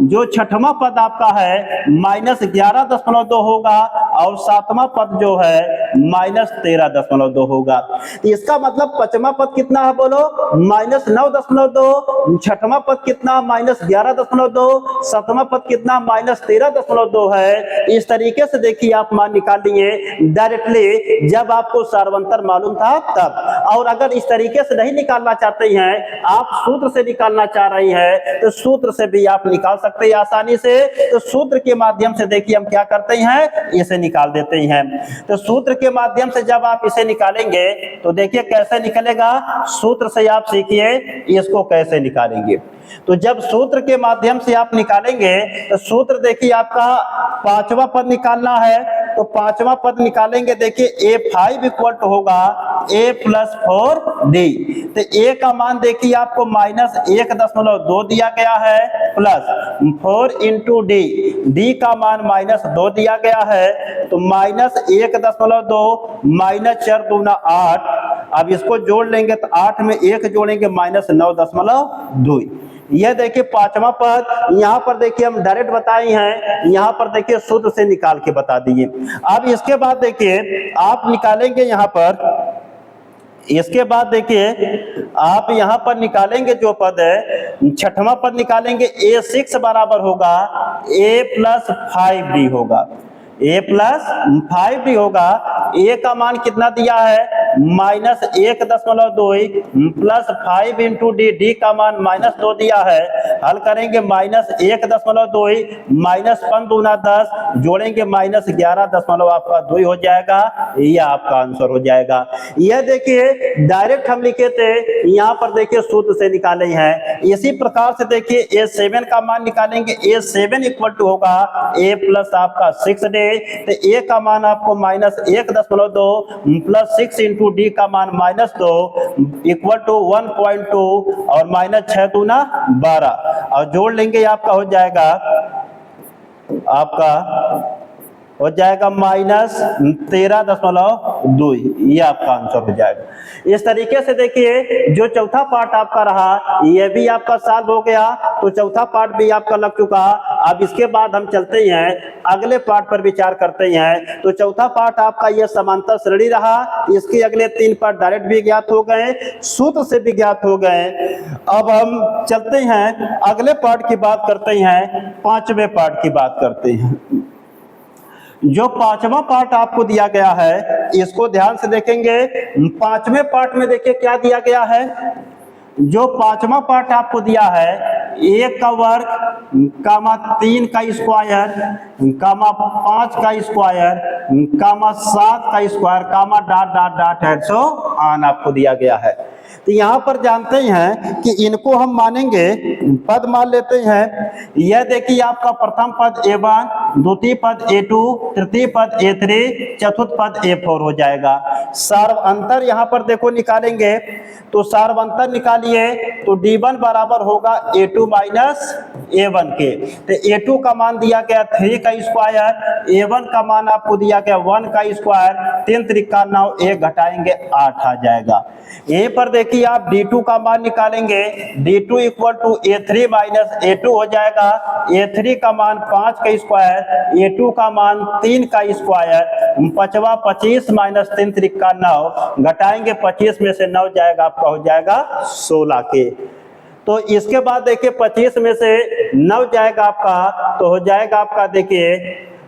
जो 6वां पद आपका है -11.2 होगा और 7वां पद जो है -13.2 होगा। तो इसका मतलब पांचवा पद कितना है बोलो, -9.2, छठवां पद कितना, -11.2, सातवां पद कितना, -13.2 है। इस तरीके से देखिए आप मान निकाल लिए डायरेक्टली, जब आपको सार्वंतर मालूम था तब। और अगर इस तरीके से नहीं निकालना चाहते हैं, आप सूत्र से निकालना चाह रही हैं, तो सूत्र से भी आप निकाल सकते हैं आसानी से। तो सूत्र के माध्यम से देखिए हम क्या करते हैं, इसे निकाल देते हैं। तो सूत्र के माध्यम से जब आप इसे निकालेंगे तो देखिए कैसे निकलेगा, सूत्र से आप सीखिए इसको कैसे निकालेंगे। तो जब सूत्र के माध्यम से आप निकालेंगे तो सूत्र देखिए आपका पांचवा पद निकालना है, तो पांचवा पद निकालेंगे देखिए A5 इक्वल टू होगा A+4D। तो A का मान देखिए आपको -1.2 दिया गया है, प्लस 4 इंटू D, D का मान -2 दिया गया है, तो -1.2 -4 दूना 8। अब इसको जोड़ लेंगे तो 8 में 1 जोड़ेंगे -9.2। यह देखिए पांचवा पद, यहाँ पर देखिए हम डायरेक्ट बताए हैं, यहाँ पर देखिए सूत्र से निकाल के बता दिए। अब इसके बाद देखिए आप निकालेंगे यहाँ पर, इसके बाद देखिए आप यहाँ पर निकालेंगे जो पद है, छठवां पद निकालेंगे A6 बराबर होगा A+5D होगा, A+5D होगा। A का मान कितना दिया है, -1.2 प्लस 5 इंटू D, D का मान -2 दिया है। हल करेंगे -1.2 -5 दूना 10, जोड़ेंगे -11.2 आपका 2 हो जाएगा, यह आपका आंसर हो जाएगा। यह देखिए डायरेक्ट हम लिखे थे, यहाँ पर देखिए सूत्र से निकाले हैं। इसी प्रकार से देखिए A7 का मान निकालेंगे, A7 इक्वल टू होगा A प्लस आपका 6D। तो A का मान आपको -1.2 प्लस 6 इंटू D का मान -2 इक्वल टू 1.2 और -6 दूना 12, और जोड़ लेंगे आपका हो जाएगा -13.2, ये आपका आंसर हो जाएगा। इस तरीके से देखिए जो चौथा पार्ट आपका रहा ये भी आपका सॉल्व हो गया, तो चौथा पार्ट भी आपका लग चुका। अब इसके बाद हम चलते हैं अगले पार्ट पर विचार करते हैं। तो चौथा पार्ट आपका ये समांतर श्रेणी रहा, इसके अगले 3 पार्ट डायरेक्ट भी ज्ञात हो गए, सूत्र से भी ज्ञात हो गए। अब हम चलते हैं अगले पार्ट की बात करते हैं, पांचवें पार्ट की बात करते हैं। जो पांचवा पार्ट आपको दिया गया है इसको ध्यान से देखेंगे। पांचवें पार्ट में देखिए क्या दिया गया है, जो पांचवा पार्ट आपको दिया है 1 का वर्ग, 3 का स्क्वायर, 5 का स्क्वायर, 7 का स्क्वायर, .. आपको दिया गया है। तो यहाँ पर जानते हैं कि इनको हम मानेंगे, पद मान लेते हैं। यह देखिए आपका प्रथम पद A1, द्वितीय पद A2, तृतीय पद A3, चतुर्थ पद A4 हो जाएगा। सार्वअंतर यहाँ पर देखो निकालेंगे, तो सार्वअंतर निकालिए तो D1 बराबर होगा A2 माइनस A1 के। तो A2 का मान दिया गया 3 का स्क्वायर, A1 का मान आपको दिया गया 1 का स्क्वायर, 3 त्रिका 9, 1 घटाएंगे 8 आ जाएगा। यहीं पर देखिए आप D2 का मान निकालेंगे, D2 equal to A3 minus A2 हो जाएगा। A3 का मान 5 का स्क्वायर, A2 का मान 3 का स्क्वायर, 25 माइनस 3 त्रिका 9, घटाएंगे 25 में से 9 जाएगा आपका हो जाएगा 16 के। तो इसके बाद देखिए 25 में से 9 जाएगा आपका, तो हो जाएगा आपका देखिए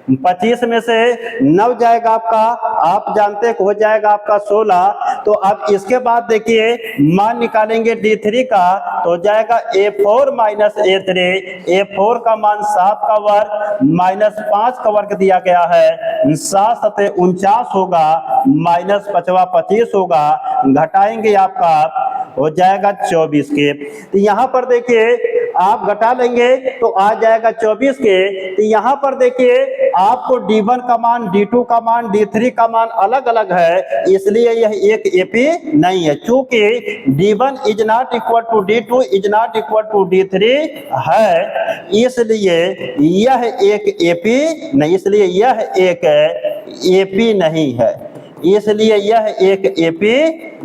25 में से 9 जाएगा आपका, आप जानते हो जाएगा आपका 16। तो अब इसके बाद देखिए मान निकालेंगे D3 का, तो हो जाएगा A4 माइनस A3, A4 का मान 7 का वर्ग माइनस 5 का वर्ग दिया गया है, 7 सते 49 होगा, माइनस 5 25 होगा, घटाएंगे आपका हो जाएगा 24 के। तो यहाँ पर देखिए आप घटा लेंगे तो आ जाएगा 24 के। तो यहाँ पर देखिए आपको D1 का मान, D2 का मान, D3 का मान अलग अलग है, इसलिए यह एक AP नहीं है। चूंकि D1 is not equal to D2 is not equal to D3 है, इसलिए यह एक AP नहीं, इसलिए यह एक AP नहीं है, इसलिए यह एक AP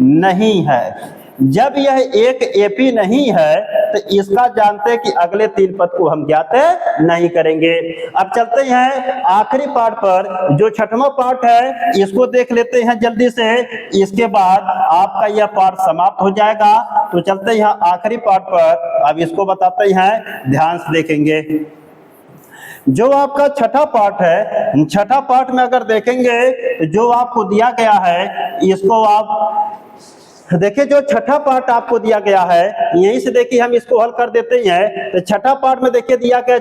नहीं है। जब यह एक एपी नहीं है तो इसका जानते हैं कि अगले तीन पद को हम ज्ञात नहीं करेंगे। अब चलते हैं आखिरी पार्ट पर, जो छठवां पार्ट है इसको देख लेते हैं जल्दी से, इसके बाद आपका यह पार्ट समाप्त हो जाएगा। तो चलते हैं आखिरी पार्ट पर, अब इसको बताते हैं, ध्यान से देखेंगे। जो आपका छठा पार्ट है, छठा पार्ट में अगर देखेंगे जो आपको दिया गया है, इसको आप देखिए, जो छठा पार्ट आपको दिया गया है यहीं से देखिए हम इसको हल कर देते हैं। तो छठा पार्ट में देखिए दिया गया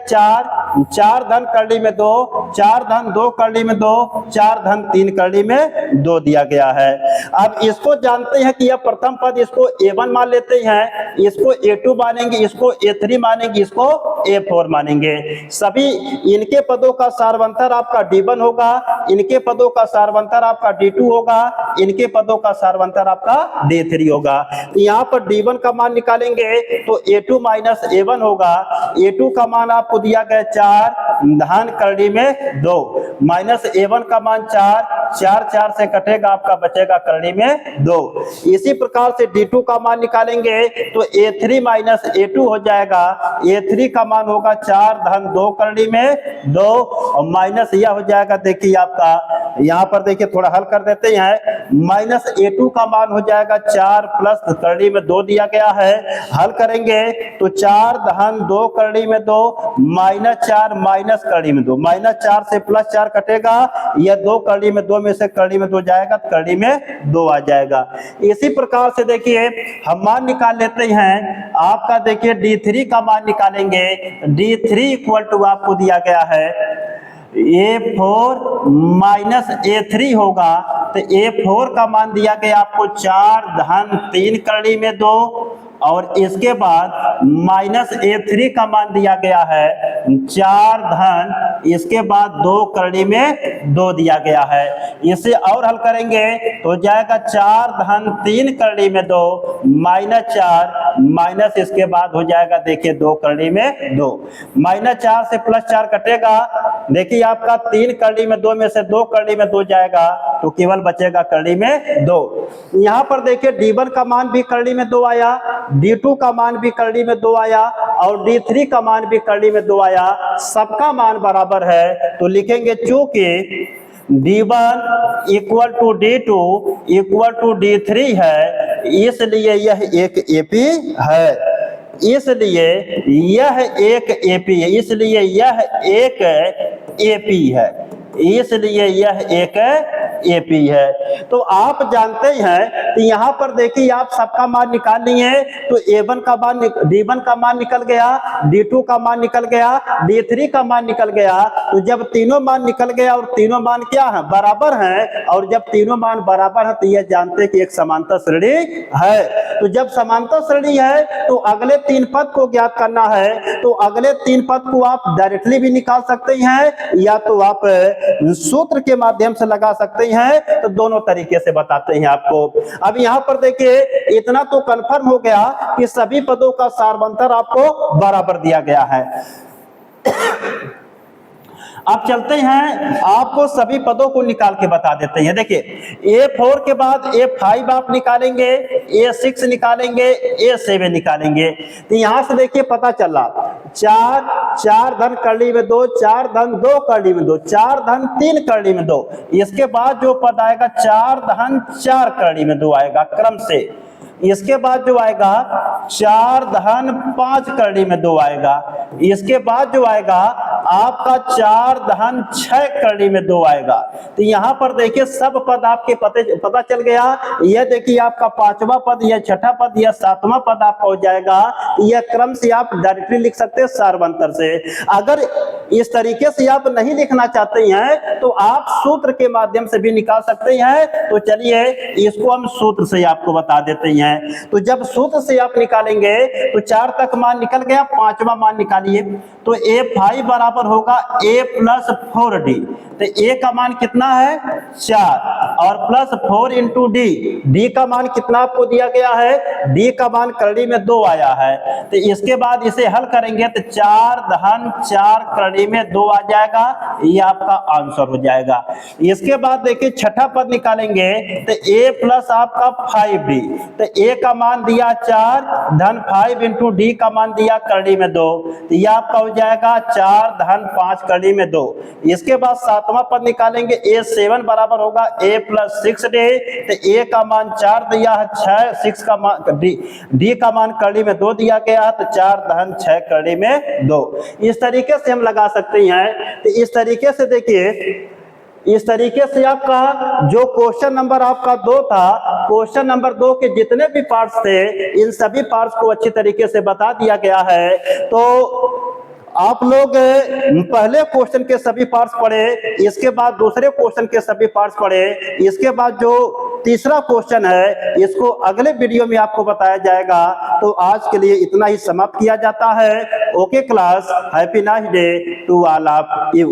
4 धन करली में 2, 4 धन 2 करली में 2, 4 धन 3 करली में 2 दिया गया है। अब इसको जानते हैं कि यह प्रथम पद, इसको A1 मान लेते हैं, इसको A2 मानेंगे, इसको A3 मानेंगे, इसको A4 मानेंगे। सभी इनके पदों का सारवंतर आपका D1 होगा, इनके पदों का सारवंतर आपका D2 होगा, इनके पदों का सारवंतर आपका D3 होगा। यहाँ पर D1 का मान निकालेंगे तो A2 माइनस A1 होगा। A2 का मान आपको दिया गया 4 धन करली में 2 माइनस A1 का मान 4, 4 से कटेगा, आपका बचेगा करली में 2। इसी प्रकार से D2 का मान निकालेंगे तो A3 माइनस A2 हो जाएगा। A3 का मान होगा 4 धन 2 करली में 2 और माइनस यह हो जाएगा, देखिए आपका यहाँ पर देखिए थोड़ा हल कर देते हैं, माइनस A2 का मान हो जाएगा 4 प्लस करली में 2 दिया गया है। हल करेंगे तो 4 धन 2 करली में 2 माइनस 4 माइनस करली में 2, माइनस 4 से प्लस 4 कटेगा, यह 2 करली में 2 में से करली में 2 जाएगा, करली में 2 आ जाएगा। इसी प्रकार से देखिए हम मान निकाल लेते हैं, आपका देखिए D3 का मान निकालेंगे। D3 इक्वल टू आपको दिया गया है A4 माइनस A3 होगा। तो A4 का मान दिया गया आपको 4 धन 3 करली में 2 और इसके बाद माइनस A3 का मान दिया गया है 4 धन, इसके बाद 2 करली में 2 दिया गया है। इसे और हल करेंगे तो जाएगा 4 धन 3 करली में 2 माइनस 4 माइनस इसके बाद हो जाएगा देखिए 2 करली में 2, माइनस 4 से प्लस 4 कटेगा, देखिए आपका 3 करली में 2 में से 2 करली में 2 जाएगा, तो केवल बचेगा करली में 2। यहाँ पर देखिए D1 का मान भी करली में 2 आया, D2 का मान भी करली में 2 आया और D3 का मान भी करली में 2 आया, सबका मान बराबर है। तो लिखेंगे चूंकि D1 equal to D2 equal to D3 है, इसलिए यह एक एपी है, इसलिए यह एक एपी है, इसलिए यह एक एपी है, इसलिए यह एक एपी है। तो आप जानते हैं कि यहाँ पर देखिए आप सबका मान निकाल लिए, तो A1 का मान, D1 का मान निकल गया, D2 का मान निकल गया, D3 का मान निकल गया। तो जब तीनों मान निकल गया और तीनों मान क्या है, बराबर हैं, और जब तीनों मान बराबर है तो यह जानते हैं कि एक समांतर श्रेणी है। तो जब समांतर श्रेणी है तो अगले तीन पद को ज्ञात करना है, तो अगले तीन पद को आप डायरेक्टली भी निकाल सकते हैं या तो आप सूत्र के माध्यम से लगा सकते हैं, तो दोनों तरीके से बताते हैं आपको। अब यहाँ पर देखिए इतना तो कंफर्म हो गया कि सभी पदों का सारवंतर आपको बराबर दिया गया है। अब चलते हैं आपको सभी पदों को निकाल के बता देते हैं। देखिए A4 के बाद A5 आप निकालेंगे, A6 निकालेंगे, A7 निकालेंगे। तो यहां से देखिए पता चला 4 धन करली में 2, 4 धन 2 करली में 2, 4 धन 3 करली में 2, इसके बाद जो पद आएगा 4 धन 4 करली में 2 आएगा क्रम से, इसके बाद जो आएगा 4 धन 5 करली में 2 आएगा, इसके बाद जो आएगा आपका 4 धन 6 करली में 2 आएगा। तो यहाँ पर देखिए सब पद आपके पता चल गया। यह देखिए आपका 5वां पद, यह 6ठा पद, यह 7वां पद आपका हो जाएगा। यह क्रम से आप डायरेक्टली लिख सकते हैं सारवंतर से। अगर इस तरीके से आप नहीं लिखना चाहते हैं तो आप सूत्र के माध्यम से भी निकाल सकते हैं। तो चलिए इसको हम सूत्र से आपको बता देते हैं। तो जब सूत्र से आप निकालेंगे तो 4 तक मान निकल गया, 5वां मान निकालिए, तो A5 बराबर होगा A प्लस 4D। तो A का मान कितना है 4 और प्लस 4 इंटू D, D का मान कितना आपको दिया गया है, D का मान करली में 2 आया है। तो इसके बाद इसे हल करेंगे तो 4 धन 4 करली में 2 आ जाएगा, ये आपका आंसर हो जाएगा। इसके बाद देखिए छठा पद निकालेंगे तो A प्लस आपका 5D, तो ए का मान दिया 4 धन 5 इंटू डी का मान दिया करड़ी में 2, तो यह आपका हो जाएगा 4 धन 5 करड़ी में 2। इसके बाद सातवां पद निकालेंगे, A7 बराबर होगा A प्लस 6D, तो A का मान 4 दिया है 6, 6 का मान D का मान करड़ी में 2 दिया गया है, तो 4 धन 6 करड़ी में 2। इस तरीके से हम लगा सकते हैं। तो इस तरीके से देखिए, इस तरीके से आपका जो क्वेश्चन नंबर आपका 2 था, क्वेश्चन नंबर 2 के जितने भी पार्ट्स थे इन सभी पार्ट्स को अच्छी तरीके से बता दिया गया है। तो आप लोग पहले क्वेश्चन के सभी पार्ट्स पढ़े, इसके बाद दूसरे क्वेश्चन के सभी पार्ट्स पढ़े, इसके बाद जो तीसरा क्वेश्चन है इसको अगले वीडियो में आपको बताया जाएगा। तो आज के लिए इतना ही समाप्त किया जाता है। Okay class, happy nice day to all of you.